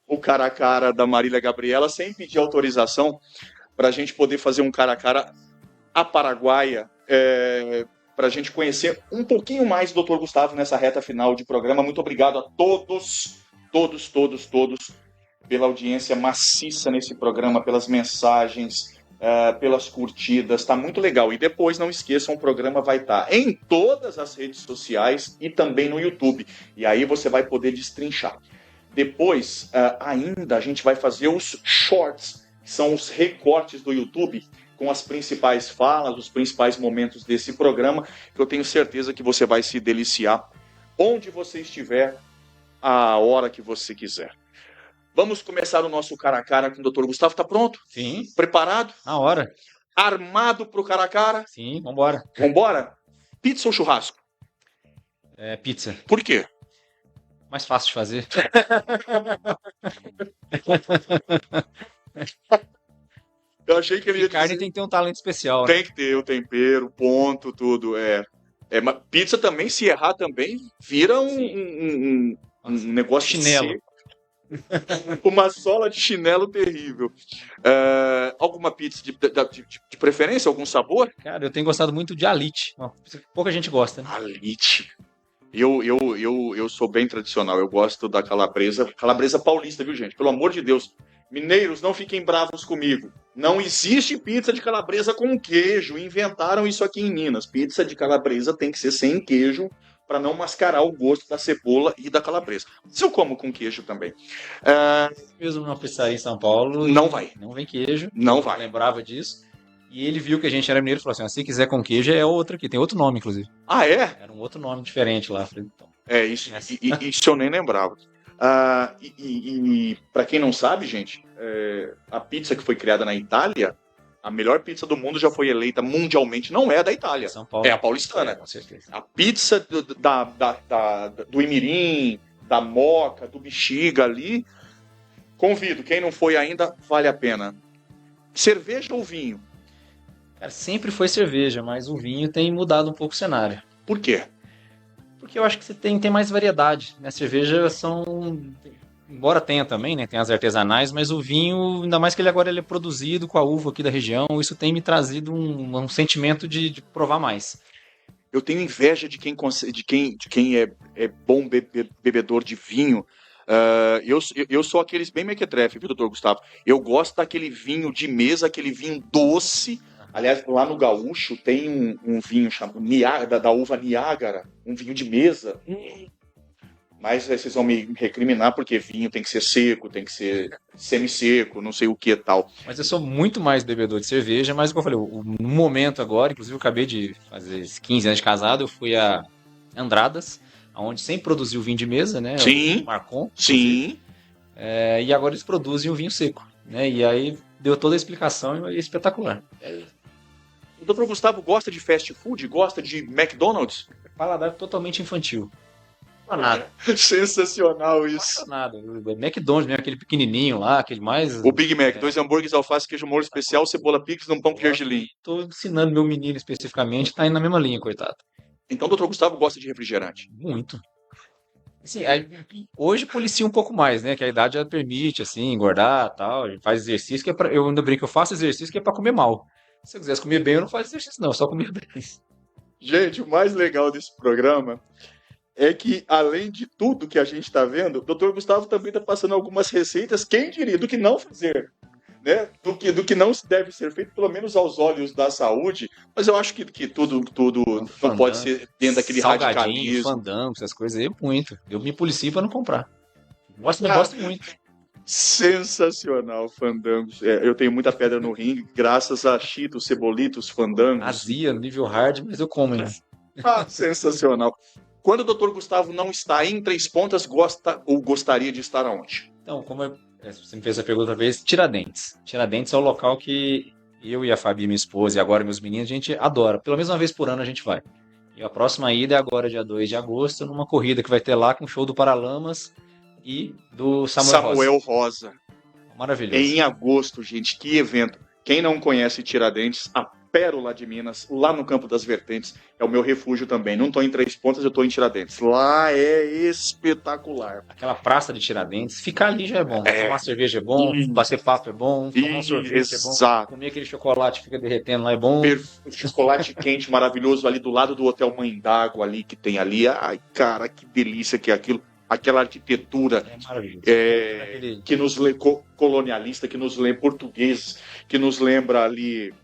o cara a cara da Marília Gabriela sem pedir autorização para a gente poder fazer um cara a cara a paraguaia, para a gente conhecer um pouquinho mais do Dr. Gustavo nessa reta final de programa. Muito obrigado a todos, pela audiência maciça nesse programa, pelas mensagens, pelas curtidas, tá muito legal. E depois, não esqueçam, o programa vai estar em todas as redes sociais e também no YouTube. E aí você vai poder destrinchar. Depois, ainda, a gente vai fazer os shorts, que são os recortes do YouTube, com as principais falas, os principais momentos desse programa, que eu tenho certeza que você vai se deliciar onde você estiver, a hora que você quiser. Vamos começar o nosso cara a cara com o Dr. Gustavo. Tá pronto? Sim. Preparado? Na hora. Armado pro cara a cara? Sim, vambora. Vambora? Pizza ou churrasco? Pizza. Por quê? Mais fácil de fazer. Eu achei que ele ia carne dizer... tem que ter um talento especial. Né? Tem que ter o tempero, ponto, tudo. Mas pizza também, se errar também, vira um negócio chinelo. Seco. Uma sola de chinelo terrível. Alguma pizza de preferência? Algum sabor? Cara, eu tenho gostado muito de alite. Pouca gente gosta, né? Alite. Eu sou bem tradicional. Eu gosto da calabresa paulista, viu, gente? Pelo amor de Deus. Mineiros, não fiquem bravos comigo. Não existe pizza de calabresa com queijo. Inventaram isso aqui em Minas. Pizza de calabresa tem que ser sem queijo para não mascarar o gosto da cebola e da calabresa. Se eu como com queijo também. Mesmo numa pizzaria em São Paulo... Não vai. Não vem queijo. Não vai. Lembrava disso. E ele viu que a gente era mineiro e falou assim, se quiser com queijo é outra aqui. Tem outro nome, inclusive. Ah, é? Era um outro nome diferente lá. Falei, então, isso eu nem lembrava. Para quem não sabe, gente, a pizza que foi criada na Itália, a melhor pizza do mundo já foi eleita mundialmente, não é da Itália, São Paulo. É a paulistana. Com certeza. A pizza do Imirim, da Moca, do Bexiga ali, convido, quem não foi ainda, vale a pena. Cerveja ou vinho? Cara, sempre foi cerveja, mas o vinho tem mudado um pouco o cenário. Por quê? Porque eu acho que você tem mais variedade, né? Cerveja embora tenha também, né? Tem as artesanais, mas o vinho, ainda mais que ele agora é produzido com a uva aqui da região, isso tem me trazido um sentimento de provar mais. Eu tenho inveja de quem é bom bebedor de vinho. Eu sou aqueles bem mequetrefe, viu, doutor Gustavo? Eu gosto daquele vinho de mesa, aquele vinho doce. Aliás, lá no Gaúcho tem um vinho chamado da uva Niágara, um vinho de mesa. Mas vocês vão me recriminar porque vinho tem que ser seco, tem que ser semi-seco, não sei o que e tal. Mas eu sou muito mais bebedor de cerveja, mas como eu falei, no momento agora, inclusive eu acabei de fazer 15 anos de casado, eu fui a Andradas, onde sempre produziu vinho de mesa, né? Sim. O Marcon. Sim. E agora eles produzem o vinho seco, né? E aí deu toda a explicação e é espetacular. O doutor Gustavo gosta de fast food? Gosta de McDonald's? Paladar totalmente infantil. Não nada. Sensacional isso. Não nada. O McDonald's mesmo, aquele pequenininho lá, aquele mais... O Big Mac, 2 hambúrgueres, alface, queijo molho especial, cebola pix, num pão com gergelim. Tô ensinando meu menino especificamente, tá indo na mesma linha, coitado. Então o doutor Gustavo gosta de refrigerante? Muito. Assim, hoje policia um pouco mais, né? Que a idade já permite, assim, engordar e tal. A gente faz exercício que é pra... Eu ainda brinco, eu faço exercício que é pra comer mal. Se eu quisesse comer bem, eu não faço exercício, não. Só comer bem. Gente, o mais legal desse programa é que, além de tudo que a gente está vendo, o doutor Gustavo também está passando algumas receitas, quem diria, do que não fazer, né? Do que não deve ser feito, pelo menos aos olhos da saúde, mas eu acho que tudo não pode ser dentro daquele radicalismo. Fandango, essas coisas aí, muito. Eu me policio para não comprar. Gosto muito. Sensacional, fandangos. Eu tenho muita pedra no rim, graças a Cheetos, Cebolitos, fandangos. Azia, nível hard, mas eu como, né? Sensacional. Quando o doutor Gustavo não está em Três Pontas, gosta ou gostaria de estar aonde? Então, você me fez a pergunta outra vez, Tiradentes. Tiradentes é o local que eu e a Fabi, minha esposa, e agora meus meninos, a gente adora. Pelo menos uma vez por ano a gente vai. E a próxima ida é agora, dia 2 de agosto, numa corrida que vai ter lá com o show do Paralamas e do Samuel Rosa. Maravilhoso. Em agosto, gente, que evento. Quem não conhece Tiradentes, pérola de Minas, lá no Campo das Vertentes. É o meu refúgio também. Não estou em Três Pontas, eu estou em Tiradentes. Lá é espetacular. Aquela praça de Tiradentes, ficar ali já é bom. É. Tomar uma cerveja é bom, bater papo é bom, tomar um sorvete é bom, Exato. comer aquele chocolate que fica derretendo lá é bom. Chocolate quente maravilhoso ali do lado do Hotel Mãe d'Água ali que tem ali. Ai, cara, que delícia que é aquilo. Aquela arquitetura É maravilhoso. que nos colonialista, que nos lembra português, que nos lembra ali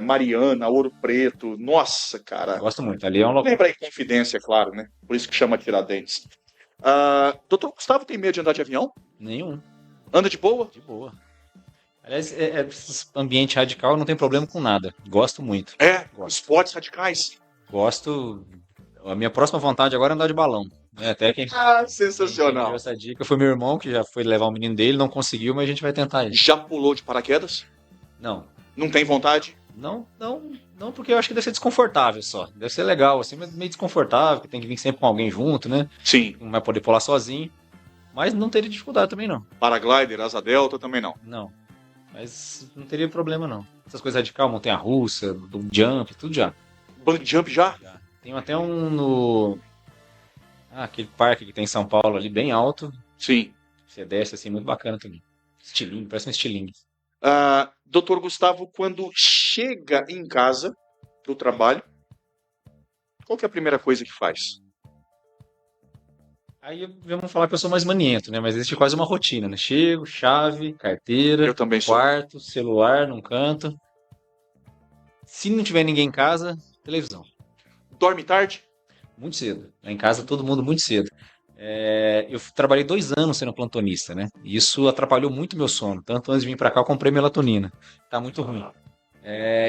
Mariana, Ouro Preto. Nossa, cara. Gosto muito. Ali é um local. Lembra aí Confidência, claro, né? Por isso que chama Tiradentes. Doutor Gustavo tem medo de andar de avião? Nenhum. Anda de boa? De boa. Aliás, esse ambiente radical não tem problema com nada. Gosto muito. Esportes radicais. Gosto. A minha próxima vontade agora é andar de balão. Até quem sensacional. Quem deu essa dica foi meu irmão, que já foi levar o menino dele, não conseguiu, mas a gente vai tentar isso. Já pulou de paraquedas? Não. Não tem vontade? Não, porque eu acho que deve ser desconfortável só. Deve ser legal, assim, mas meio desconfortável, porque tem que vir sempre com alguém junto, né? Sim. Não vai poder pular sozinho. Mas não teria dificuldade também, não. Paraglider, asa delta também não. Não. Mas não teria problema, não. Essas coisas radicais, montanha-russa, do jump, tudo já. Bungee jump já? Tem até um no... aquele parque que tem em São Paulo ali, bem alto. Sim. Você desce assim, muito bacana também. Estilingue, parece um estilingue. Doutor Gustavo, quando chega em casa do trabalho, qual que é a primeira coisa que faz? Aí vamos falar que eu sou mais maniento, né? Mas existe quase uma rotina, né? Chego, chave, carteira, Eu também sou. quarto, celular num canto. Se não tiver ninguém em casa, televisão. Dorme tarde? Muito cedo. Lá em casa todo mundo muito cedo. Eu trabalhei 2 anos sendo plantonista, né? E isso atrapalhou muito meu sono. Tanto antes de vir pra cá, eu comprei melatonina. Tá muito ruim.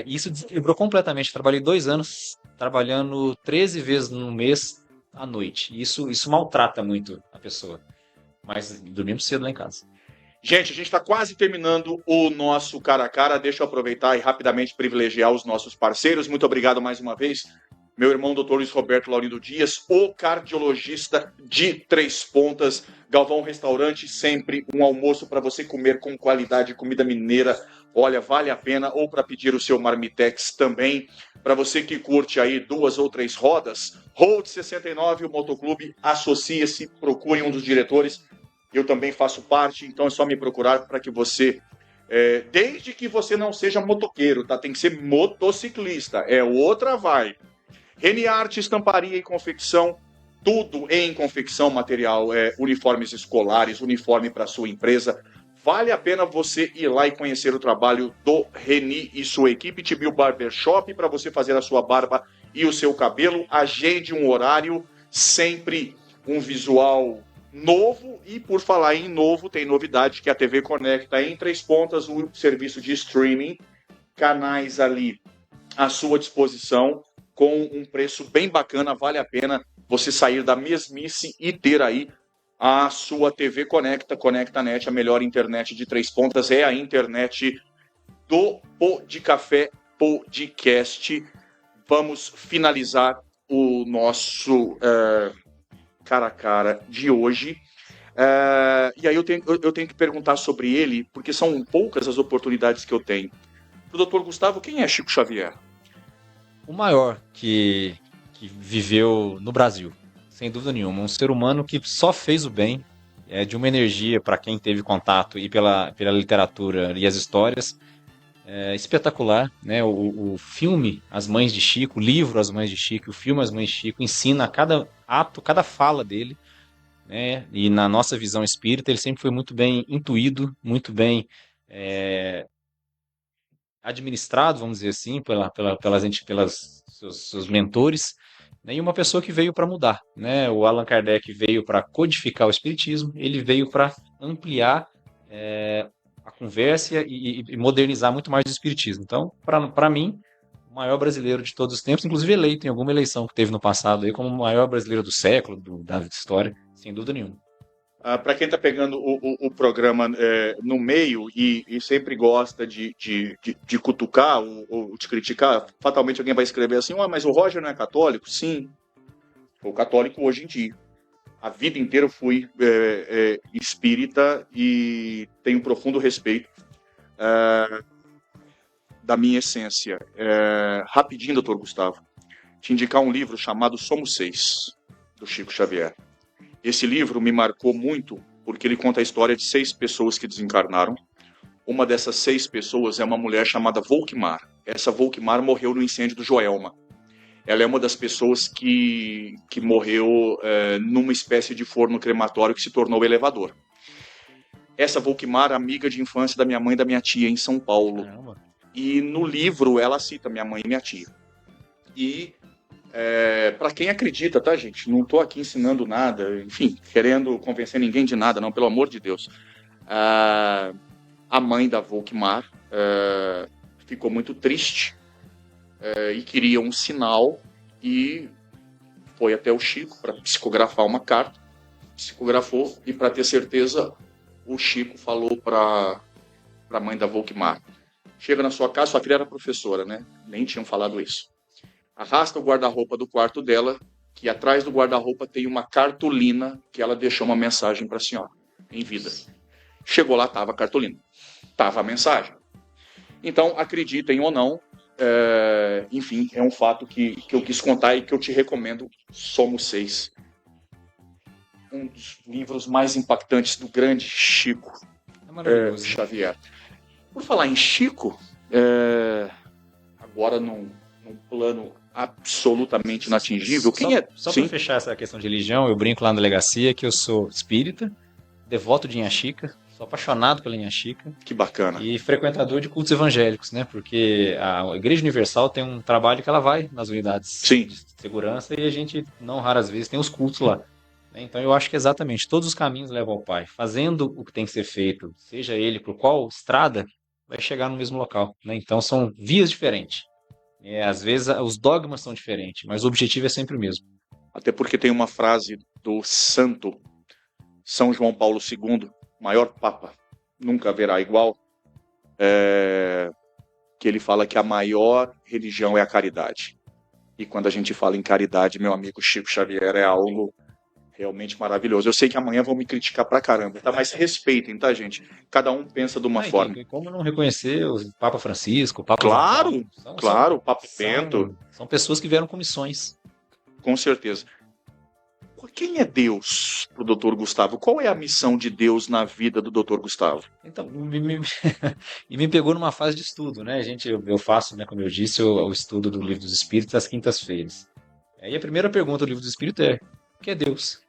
Isso desequilibrou completamente. Trabalhei 2 anos trabalhando 13 vezes no mês à noite. Isso maltrata muito a pessoa. Mas dormimos cedo lá em casa. Gente, a gente está quase terminando o nosso cara a cara. Deixa eu aproveitar e rapidamente privilegiar os nossos parceiros. Muito obrigado mais uma vez. Meu irmão, Dr. Luiz Roberto Laurindo Dias, o cardiologista de Três Pontas. Galvão Restaurante, sempre um almoço para você comer com qualidade, comida mineira. Olha, vale a pena. Ou para pedir o seu Marmitex também. Para você que curte aí 2 ou 3 rodas, Road 69, o motoclube, associe-se, procure um dos diretores. Eu também faço parte, então é só me procurar para que você... desde que você não seja motoqueiro, tá? Tem que ser motociclista. É outra vibe. Reni Arte, estamparia e confecção, tudo em confecção, material, uniformes escolares, uniforme para sua empresa. Vale a pena você ir lá e conhecer o trabalho do Reni e sua equipe. Tibil Barbershop, para você fazer a sua barba e o seu cabelo. Agende um horário, sempre um visual novo. E por falar em novo, tem novidade que a TV Conecta em Três Pontas, o serviço de streaming, canais ali à sua disposição, com um preço bem bacana. Vale a pena você sair da mesmice e ter aí a sua TV Conecta, ConectaNet, a melhor internet de Três Pontas, é a internet do Pô de Café Podcast. Vamos finalizar o nosso cara a cara de hoje. E aí eu tenho que perguntar sobre ele, porque são poucas as oportunidades que eu tenho. Para o Dr. Gustavo, quem é Chico Xavier? O maior que viveu no Brasil, sem dúvida nenhuma. Um ser humano que só fez o bem, de uma energia para quem teve contato e pela literatura e as histórias, espetacular, né? O filme As Mães de Chico, o livro As Mães de Chico, o filme As Mães de Chico ensina cada ato, cada fala dele, né? E na nossa visão espírita ele sempre foi muito bem intuído, muito bem administrado, vamos dizer assim, pelas seus mentores, né? E uma pessoa que veio para mudar, né? O Allan Kardec veio para codificar o espiritismo, ele veio para ampliar a conversa e modernizar muito mais o espiritismo. Então, para mim, o maior brasileiro de todos os tempos, inclusive eleito em alguma eleição que teve no passado aí como o maior brasileiro do século, da história, sem dúvida nenhuma. Para quem está pegando o programa no meio e sempre gosta de cutucar ou de criticar, fatalmente alguém vai escrever assim: mas o Roger não é católico? Sim, sou católico hoje em dia. A vida inteira eu fui espírita e tenho profundo respeito. da minha essência. Rapidinho, doutor Gustavo, te indicar um livro chamado Somos Seis, do Chico Xavier. Esse livro me marcou muito porque ele conta a história de 6 pessoas que desencarnaram. Uma dessas 6 pessoas é uma mulher chamada Volkmar. Essa Volkmar morreu no incêndio do Joelma. Ela é uma das pessoas que morreu numa espécie de forno crematório que se tornou o elevador. Essa Volkmar, amiga de infância da minha mãe e da minha tia em São Paulo. Caramba. E no livro ela cita minha mãe e minha tia. E para quem acredita, tá, gente? Não estou aqui ensinando nada, enfim, querendo convencer ninguém de nada, não, pelo amor de Deus. A mãe da Volkmar ficou muito triste e queria um sinal e foi até o Chico para psicografar uma carta. Psicografou e, para ter certeza, o Chico falou para a mãe da Volkmar: chega na sua casa, sua filha era professora, né? Nem tinham falado isso. Arrasta o guarda-roupa do quarto dela, que atrás do guarda-roupa tem uma cartolina que ela deixou uma mensagem para a senhora, em vida. Chegou lá, estava a cartolina, estava a mensagem. Então, acreditem ou não, enfim, é um fato que eu quis contar e que eu te recomendo. Somos Seis. Um dos livros mais impactantes do grande Chico Xavier. Por falar em Chico, agora num plano absolutamente inatingível. Só para fechar essa questão de religião, eu brinco lá na delegacia que eu sou espírita, devoto de Inha Chica, sou apaixonado pela Inha Chica. Que bacana. E frequentador de cultos evangélicos, né? Porque a Igreja Universal tem um trabalho que ela vai nas unidades de segurança e a gente, não raras vezes, tem os cultos lá. Então eu acho que exatamente todos os caminhos levam ao Pai. Fazendo o que tem que ser feito, seja ele por qual estrada, vai chegar no mesmo local. Então são vias diferentes. Às vezes os dogmas são diferentes, mas o objetivo é sempre o mesmo. Até porque tem uma frase do santo São João Paulo II, maior papa, nunca haverá igual, que ele fala que a maior religião é a caridade. E quando a gente fala em caridade, meu amigo Chico Xavier, é algo realmente maravilhoso. Eu sei que amanhã vão me criticar pra caramba, tá? Mas respeitem, tá, gente? Cada um pensa de uma forma. E como não reconhecer o Papa Francisco, o Papa Claro, claro, o Papa Bento. São pessoas que vieram com missões. Com certeza. Quem é Deus pro Dr. Gustavo? Qual é a missão de Deus na vida do Dr. Gustavo? Então, me pegou numa fase de estudo, né? Eu faço, né, como eu disse, o estudo do Livro dos Espíritos às quintas-feiras. E a primeira pergunta do Livro dos Espíritos é: o que é Deus?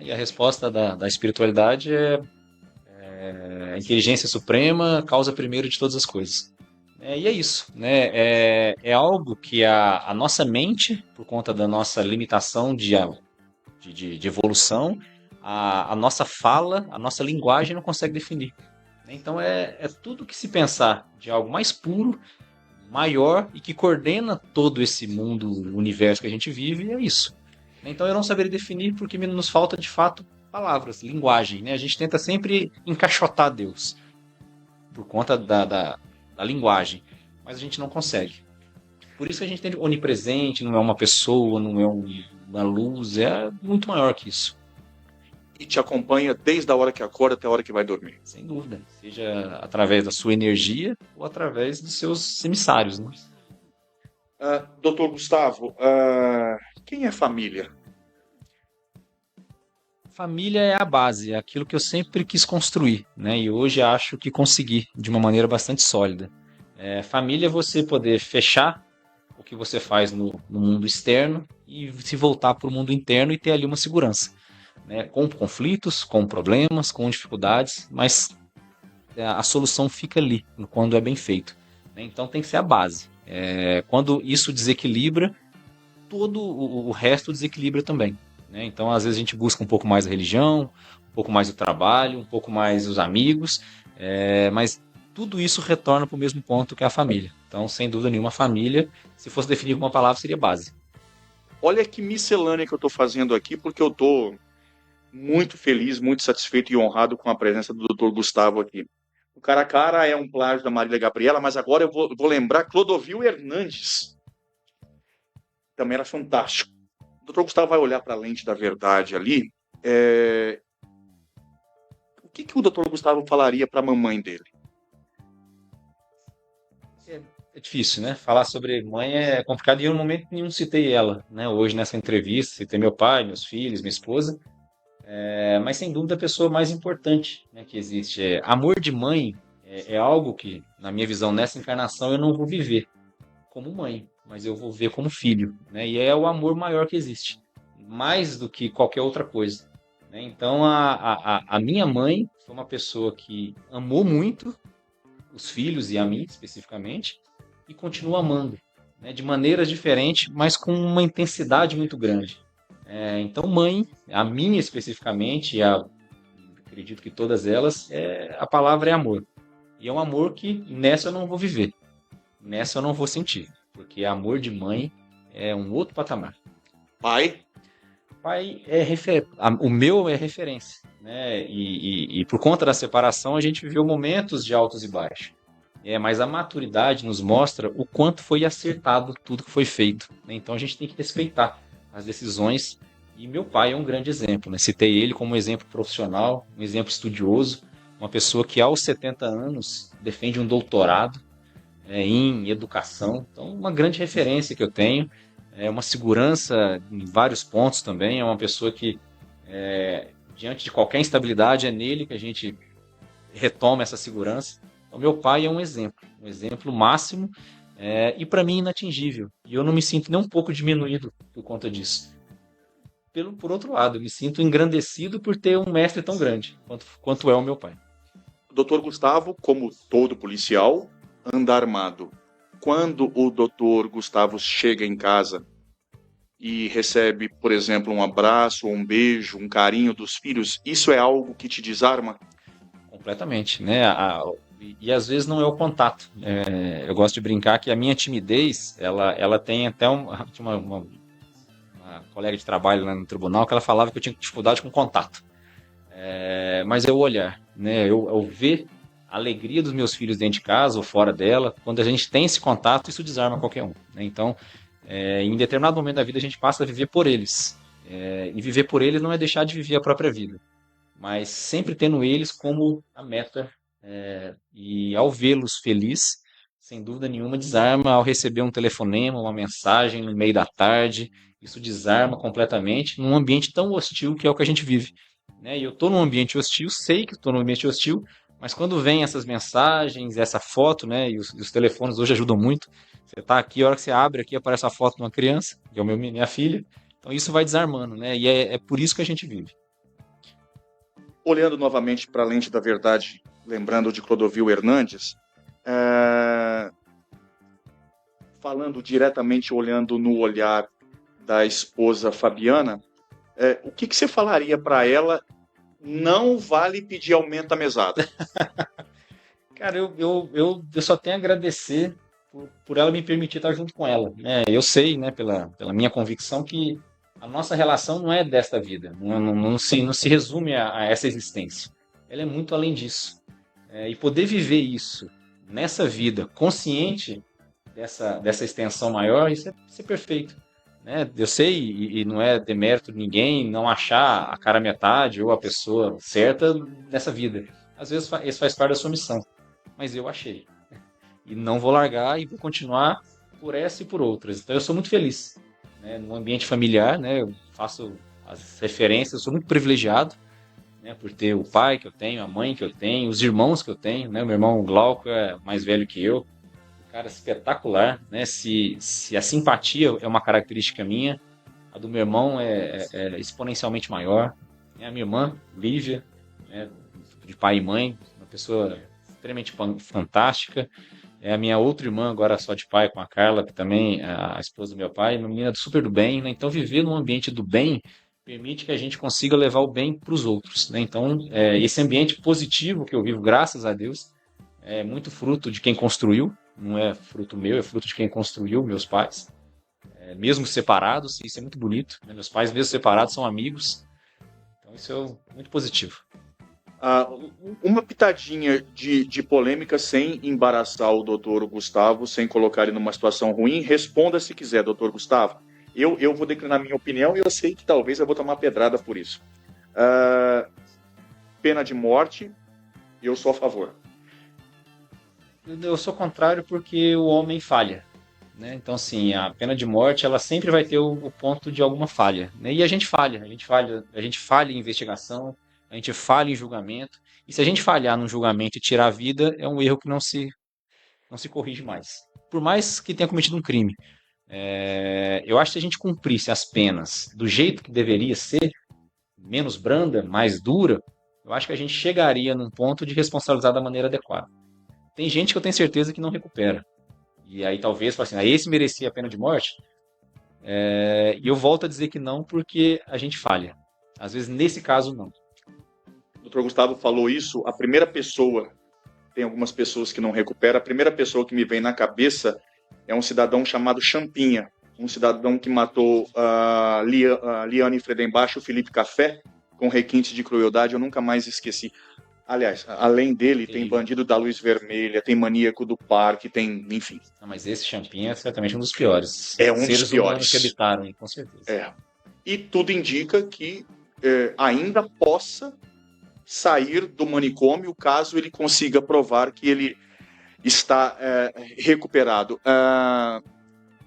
E a resposta da espiritualidade é a inteligência suprema, causa primeira de todas as coisas. E é isso, né? É algo que a nossa mente, por conta da nossa limitação de evolução, a nossa fala, a nossa linguagem não consegue definir. Então é tudo que se pensar de algo mais puro, maior e que coordena todo esse mundo, universo que a gente vive, é isso. Então eu não saberia definir porque nos falta de fato palavras, linguagem, né? A gente tenta sempre encaixotar Deus por conta da linguagem, mas a gente não consegue. Por isso que a gente tem onipresente, não é uma pessoa, não é uma luz, é muito maior que isso. E te acompanha desde a hora que acorda até a hora que vai dormir. Sem dúvida, seja através da sua energia ou através dos seus emissários, né? Doutor Gustavo, quem é família? Família é a base, é aquilo que eu sempre quis construir, né? E hoje acho que consegui de uma maneira bastante sólida. Família é você poder fechar o que você faz no mundo externo e se voltar para o mundo interno e ter ali uma segurança, né? Com conflitos, com problemas, com dificuldades, mas a solução fica ali, quando é bem feito, né? Então tem que ser a base. Quando isso desequilibra, todo o resto desequilibra também, né? Então às vezes a gente busca um pouco mais a religião, um pouco mais o trabalho, um pouco mais os amigos, mas tudo isso retorna para o mesmo ponto que é a família. Então, sem dúvida nenhuma, a família, se fosse definir com uma palavra, seria base. Olha que miscelânea que eu estou fazendo aqui, porque eu estou muito feliz, muito satisfeito e honrado com a presença do Dr. Gustavo aqui. O Cara a Cara é um plágio da Marília Gabriela, mas agora eu vou lembrar Clodovil Hernandes. Também era fantástico. O Dr. Gustavo vai olhar para a lente da verdade ali. O que o Dr. Gustavo falaria para a mamãe dele? É difícil, né? Falar sobre mãe é complicado e eu no momento nenhum citei ela, né? Hoje nessa entrevista, citei meu pai, meus filhos, minha esposa, mas sem dúvida a pessoa mais importante, né, que existe. Amor de mãe é algo que, na minha visão, nessa encarnação eu não vou viver como mãe, mas eu vou ver como filho, né? E é o amor maior que existe, mais do que qualquer outra coisa, né? Então a minha mãe foi uma pessoa que amou muito os filhos e a mim especificamente e continua amando, né? De maneiras diferentes, mas com uma intensidade muito grande. Então mãe, a minha especificamente, acredito que todas elas, a palavra é amor. E é um amor que nessa eu não vou viver. Nessa eu não vou sentir, porque amor de mãe é um outro patamar. Pai? Pai o meu é referência, né? E por conta da separação a gente viveu momentos de altos e baixos. Mas a maturidade nos mostra o quanto foi acertado tudo que foi feito, né? Então a gente tem que respeitar as decisões. E meu pai é um grande exemplo, né? Citei ele como um exemplo profissional, um exemplo estudioso, uma pessoa que aos 70 anos defende um doutorado em educação. Então, uma grande referência que eu tenho. É uma segurança em vários pontos também. É uma pessoa que, diante de qualquer instabilidade, é nele que a gente retoma essa segurança. Então, meu pai é um exemplo máximo e para mim inatingível. E eu não me sinto nem um pouco diminuído por conta disso. Por outro lado, eu me sinto engrandecido por ter um mestre tão grande quanto é o meu pai. O doutor Gustavo, como todo policial, anda armado. Quando o doutor Gustavo chega em casa e recebe, por exemplo, um abraço, um beijo, um carinho dos filhos, isso é algo que te desarma? Completamente, né? E às vezes não é o contato. Eu gosto de brincar que a minha timidez, ela tem até uma colega de trabalho lá no tribunal que ela falava que eu tinha dificuldade com contato. Mas é o olhar, né? Eu ver a alegria dos meus filhos dentro de casa ou fora dela, quando a gente tem esse contato, isso desarma qualquer um, né? Então, em determinado momento da vida, a gente passa a viver por eles. E viver por eles não é deixar de viver a própria vida, mas sempre tendo eles como a meta. E ao vê-los felizes, sem dúvida nenhuma, desarma ao receber um telefonema, uma mensagem no meio da tarde. Isso desarma completamente num ambiente tão hostil que é o que a gente vive, né? E eu estou num ambiente hostil, sei que estou num ambiente hostil, mas quando vem essas mensagens, essa foto, né? E os telefones hoje ajudam muito. Você está aqui, a hora que você abre aqui, aparece a foto de uma criança, que é minha filha. Então isso vai desarmando, né? E é por isso que a gente vive. Olhando novamente para a lente da verdade, lembrando de Clodovil Hernandes, falando diretamente, olhando no olhar da esposa Fabiana, o que você falaria para ela? Não vale pedir aumento da mesada. Cara, eu só tenho a agradecer por ela me permitir estar junto com ela, né? Eu sei, né, pela minha convicção, que a nossa relação não é desta vida, não se resume a essa existência. Ela é muito além disso. E poder viver isso nessa vida, consciente dessa extensão maior, isso é perfeito, né? Eu sei, e não é demérito de ninguém não achar a cara metade ou a pessoa certa nessa vida. Às vezes isso faz parte da sua missão, mas eu achei. E não vou largar e vou continuar por essa e por outras. Então eu sou muito feliz, né? No ambiente familiar, né? Eu faço as referências, eu sou muito privilegiado, né? Por ter o pai que eu tenho, a mãe que eu tenho, os irmãos que eu tenho, né? O meu irmão Glauco é mais velho que eu, um cara espetacular, né? Se a simpatia é uma característica minha, a do meu irmão é exponencialmente maior. A minha irmã, Lívia, né? De pai e mãe, uma pessoa extremamente fantástica. A minha outra irmã, agora só de pai, com a Carla, que também é a esposa do meu pai, uma menina super do bem, né? Então, viver num ambiente do bem permite que a gente consiga levar o bem para os outros, né? Então, esse ambiente positivo que eu vivo, graças a Deus, é muito fruto de quem construiu, não é fruto meu, é fruto de quem construiu, meus pais. Mesmo separados, isso é muito bonito, né? Meus pais, mesmo separados, são amigos. Então, isso é muito positivo. Uma pitadinha de polêmica sem embaraçar o doutor Gustavo, sem colocar ele numa situação ruim. Responda se quiser, doutor Gustavo. Eu vou declinar minha opinião e eu sei que talvez eu vou tomar pedrada por isso. Pena de morte, eu sou a favor. Eu sou contrário porque o homem falha, né? Então, assim, a pena de morte, ela sempre vai ter o ponto de alguma falha, né? E a gente falha em investigação, a gente falha em julgamento. E se a gente falhar no julgamento e tirar a vida, é um erro que não se corrige mais. Por mais que tenha cometido um crime. Eu acho que se a gente cumprisse as penas do jeito que deveria ser, menos branda, mais dura, eu acho que a gente chegaria num ponto de responsabilizar da maneira adequada. Tem gente que eu tenho certeza que não recupera. E aí talvez fale assim, esse merecia a pena de morte? E eu volto a dizer que não, porque a gente falha. Às vezes, nesse caso, não. O doutor Gustavo falou isso, a primeira pessoa, tem algumas pessoas que não recuperam, a primeira pessoa que me vem na cabeça é um cidadão chamado Champinha, um cidadão que matou a Liane Fredenbach, o Felipe Café, com requintes de crueldade, eu nunca mais esqueci. Aliás, além dele, tem Bandido da Luz Vermelha, tem Maníaco do Parque, tem, enfim. Mas esse Champinha é certamente um dos piores. É um seres dos piores. Humanos que habitaram, hein, com certeza. E tudo indica que ainda possa sair do manicômio caso ele consiga provar que ele está recuperado.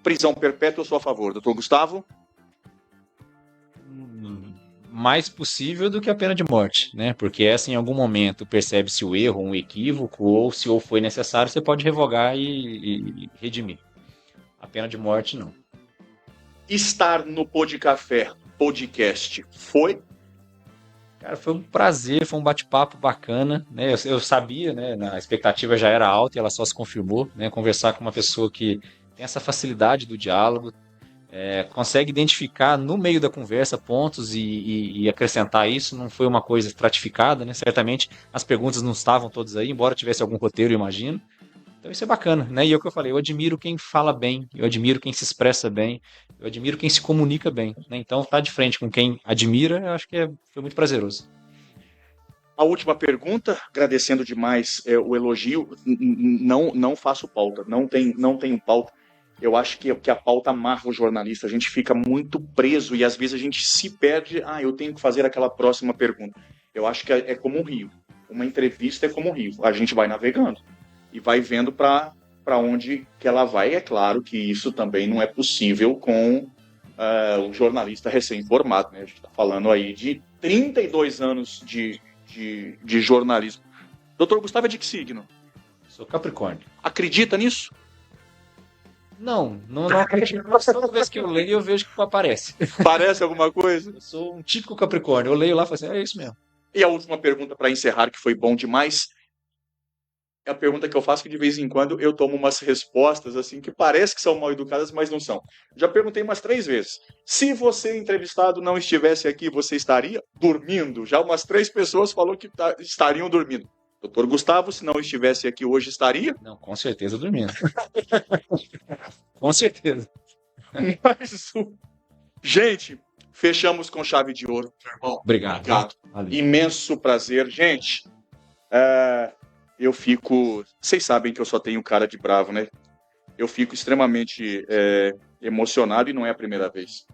Prisão perpétua, eu sou a favor. Doutor Gustavo? Mais possível do que a pena de morte, né? Porque essa em algum momento percebe-se o erro, um equívoco, ou se foi necessário, você pode revogar e redimir. A pena de morte, não. Estar no Pô de Café podcast foi? Cara, foi um prazer, foi um bate-papo bacana, né? Eu sabia, né? A expectativa já era alta e ela só se confirmou, né? Conversar com uma pessoa que tem essa facilidade do diálogo, consegue identificar no meio da conversa pontos e acrescentar isso, não foi uma coisa estratificada, né? Certamente as perguntas não estavam todas aí, embora tivesse algum roteiro, eu imagino. Então isso é bacana, né? E é o que eu falei, eu admiro quem fala bem, eu admiro quem se expressa bem, eu admiro quem se comunica bem, né? Então estar de frente com quem admira, eu acho que foi muito prazeroso. A última pergunta, agradecendo demais o elogio, não faço pauta, não tenho pauta. Eu acho que a pauta amarra o jornalista, a gente fica muito preso e às vezes a gente se perde, eu tenho que fazer aquela próxima pergunta. Eu acho que é como um rio, uma entrevista é como um rio, a gente vai navegando e vai vendo para onde que ela vai. É claro que isso também não é possível com o jornalista recém-formado, né? A gente está falando aí de 32 anos de jornalismo. Doutor Gustavo é de que signo? Sou Capricórnio. Acredita nisso? Não acredito. Toda vez que eu leio, eu vejo que aparece. Parece alguma coisa? Eu sou um típico Capricórnio. Eu leio lá e falo assim, é isso mesmo. E a última pergunta para encerrar, que foi bom demais, é a pergunta que eu faço que de vez em quando eu tomo umas respostas assim que parece que são mal educadas, mas não são. Já perguntei umas 3 vezes. Se você, entrevistado, não estivesse aqui, você estaria dormindo? Já umas 3 pessoas falaram que estariam dormindo. Doutor Gustavo, se não estivesse aqui hoje, estaria? Não, com certeza dormindo. Com certeza. Mas, gente, fechamos com chave de ouro, meu irmão. Obrigado. Imenso prazer. Gente, eu fico... Vocês sabem que eu só tenho cara de bravo, né? Eu fico extremamente emocionado e não é a primeira vez.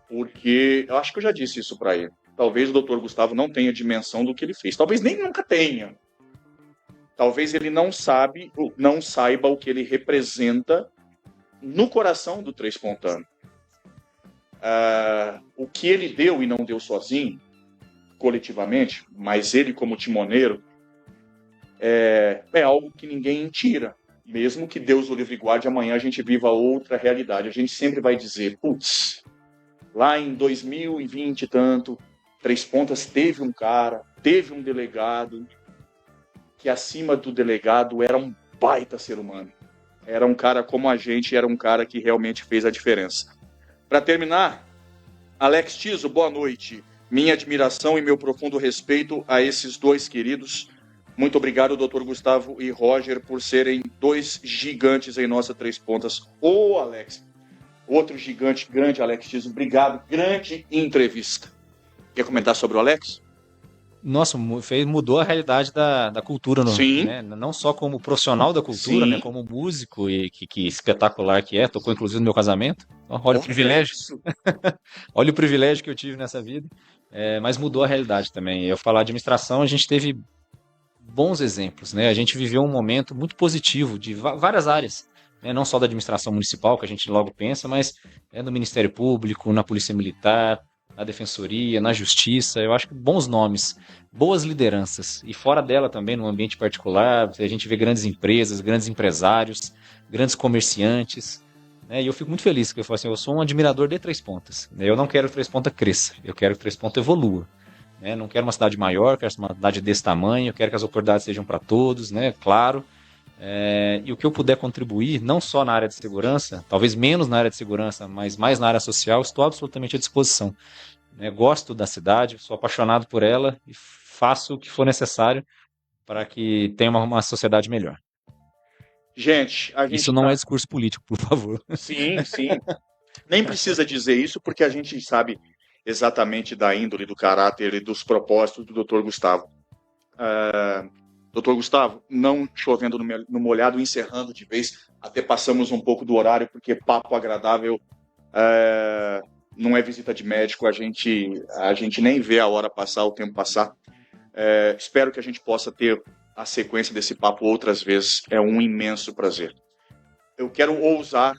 Porque eu acho que eu já disse isso para ele. Talvez o doutor Gustavo não tenha dimensão do que ele fez. Talvez nem nunca tenha. Talvez ele não saiba o que ele representa no coração do Três Pontanos. O que ele deu e não deu sozinho, coletivamente, mas ele como timoneiro, é algo que ninguém tira. Mesmo que Deus o livre e guarde, amanhã a gente viva outra realidade. A gente sempre vai dizer, putz, lá em 2020 e tanto, Três Pontas teve um delegado, que acima do delegado era um baita ser humano. Era um cara como a gente, era um cara que realmente fez a diferença. Para terminar, Alex Tiso, boa noite. Minha admiração e meu profundo respeito a esses dois queridos. Muito obrigado, Dr. Gustavo e Roger, por serem 2 gigantes em nossa Três Pontas. Alex, outro gigante, grande Alex Tiso, obrigado, grande entrevista. Quer comentar sobre o Alex? Nossa, mudou a realidade da cultura, Sim. Né? Não só como profissional da cultura, né? Como músico, e que espetacular que é, tocou inclusive no meu casamento. Então, olha o privilégio. Olha o privilégio que eu tive nessa vida. Mas mudou a realidade também. Eu falar de administração, a gente teve bons exemplos, né? A gente viveu um momento muito positivo de várias áreas, né? Não só da administração municipal, que a gente logo pensa, mas no Ministério Público, na Polícia Militar, na Defensoria, na Justiça. Eu acho que bons nomes, boas lideranças. E fora dela também, no ambiente particular, a gente vê grandes empresas, grandes empresários, grandes comerciantes. E eu fico muito feliz, porque eu falo assim, eu sou um admirador de Três Pontas. Eu não quero que Três Pontas cresça, eu quero que Três Pontas evolua. Não quero uma cidade maior, quero uma cidade desse tamanho, eu quero que as oportunidades sejam para todos, claro. E o que eu puder contribuir, não só na área de segurança, talvez menos na área de segurança, mas mais na área social, estou absolutamente à disposição. Gosto da cidade, sou apaixonado por ela e faço o que for necessário para que tenha uma sociedade melhor. Gente, isso não é discurso político, por favor. Sim, sim. Nem precisa dizer isso, porque a gente sabe exatamente da índole, do caráter e dos propósitos do Dr. Gustavo. Dr. Gustavo, não chovendo no molhado, encerrando de vez, até passamos um pouco do horário, porque papo agradável não é visita de médico, a gente nem vê a hora passar, o tempo passar. Espero que a gente possa ter a sequência desse papo outras vezes, é um imenso prazer. Eu quero ousar,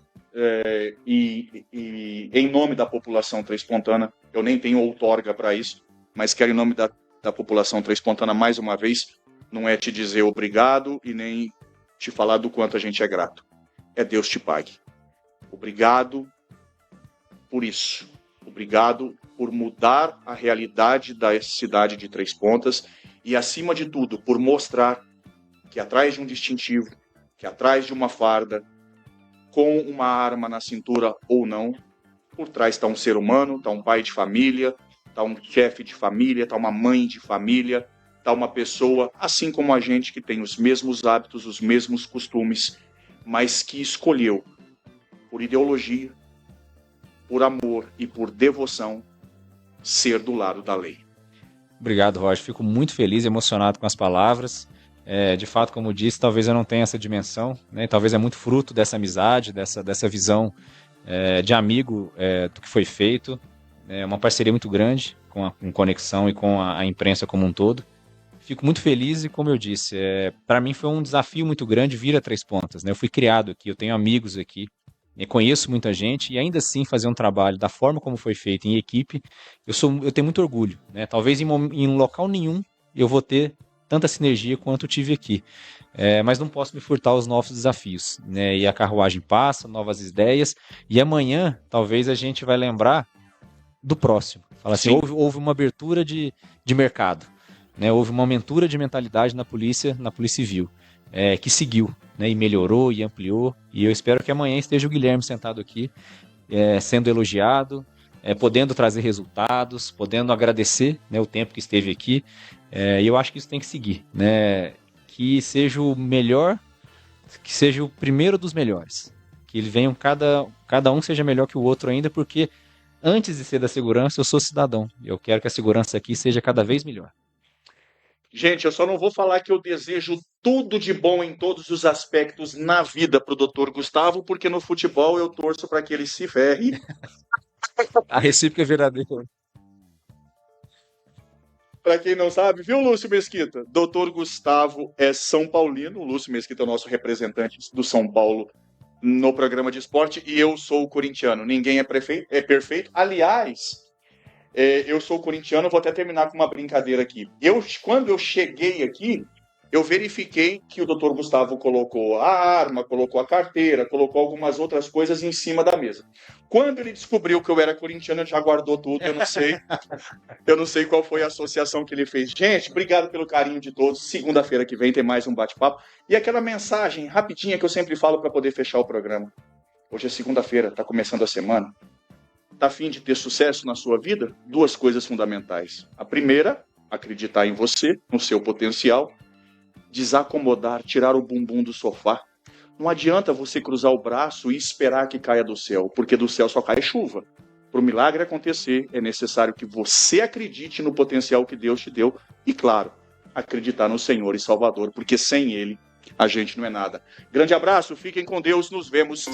e em nome da população trespontana, eu nem tenho outorga para isso, mas quero em nome da população trespontana mais uma vez, não é te dizer obrigado e nem te falar do quanto a gente é grato. É Deus te pague. Obrigado por isso. Obrigado por mudar a realidade da cidade de Três Pontas e, acima de tudo, por mostrar que atrás de um distintivo, que atrás de uma farda, com uma arma na cintura ou não, por trás está um ser humano, está um pai de família, está um chefe de família, está uma mãe de família, está uma pessoa, assim como a gente, que tem os mesmos hábitos, os mesmos costumes, mas que escolheu, por ideologia, por amor e por devoção, ser do lado da lei. Obrigado, Roger. Fico muito feliz e emocionado com as palavras. De fato, como disse, talvez eu não tenha essa dimensão, talvez é muito fruto dessa amizade, dessa visão de amigo do que foi feito. É uma parceria muito grande com Conexão e com a imprensa como um todo. Fico muito feliz e, como eu disse, para mim foi um desafio muito grande vir a Três Pontas. Eu fui criado aqui, eu tenho amigos aqui, conheço muita gente e ainda assim fazer um trabalho da forma como foi feito em equipe, eu tenho muito orgulho. Talvez em local nenhum eu vou ter tanta sinergia quanto eu tive aqui. Mas não posso me furtar aos novos desafios. E a carruagem passa, novas ideias, e amanhã talvez a gente vai lembrar do próximo. Fala assim, houve uma abertura de mercado, houve uma abertura de mentalidade na polícia civil, que seguiu, e melhorou e ampliou, e eu espero que amanhã esteja o Guilherme sentado aqui, sendo elogiado, podendo trazer resultados, podendo agradecer o tempo que esteve aqui, e eu acho que isso tem que seguir, que seja o melhor, que seja o primeiro dos melhores, que ele venham, cada um seja melhor que o outro ainda, porque antes de ser da segurança, eu sou cidadão, e eu quero que a segurança aqui seja cada vez melhor. Gente, eu só não vou falar que eu desejo tudo de bom em todos os aspectos na vida para o Dr. Gustavo, porque no futebol eu torço para que ele se ferre. A recíproca é verdadeira. Para quem não sabe, viu, Lúcio Mesquita? Dr. Gustavo é São Paulino, o Lúcio Mesquita é o nosso representante do São Paulo no programa de esporte, e eu sou corintiano. Ninguém é perfeito. Aliás, eu sou corintiano, vou até terminar com uma brincadeira aqui. Quando eu cheguei aqui, eu verifiquei que o Dr. Gustavo colocou a arma, colocou a carteira, colocou algumas outras coisas em cima da mesa. Quando ele descobriu que eu era corintiano, ele já guardou tudo, eu não sei qual foi a associação que ele fez. Gente, obrigado pelo carinho de todos. Segunda-feira que vem tem mais um bate-papo. E aquela mensagem rapidinha que eu sempre falo para poder fechar o programa. Hoje é segunda-feira, está começando a semana. Está a fim de ter sucesso na sua vida? Duas coisas fundamentais. A primeira, acreditar em você, no seu potencial. Desacomodar, tirar o bumbum do sofá. Não adianta você cruzar o braço e esperar que caia do céu, porque do céu só cai chuva. Para o milagre acontecer, é necessário que você acredite no potencial que Deus te deu e, claro, acreditar no Senhor e Salvador, porque sem Ele a gente não é nada. Grande abraço, fiquem com Deus, nos vemos.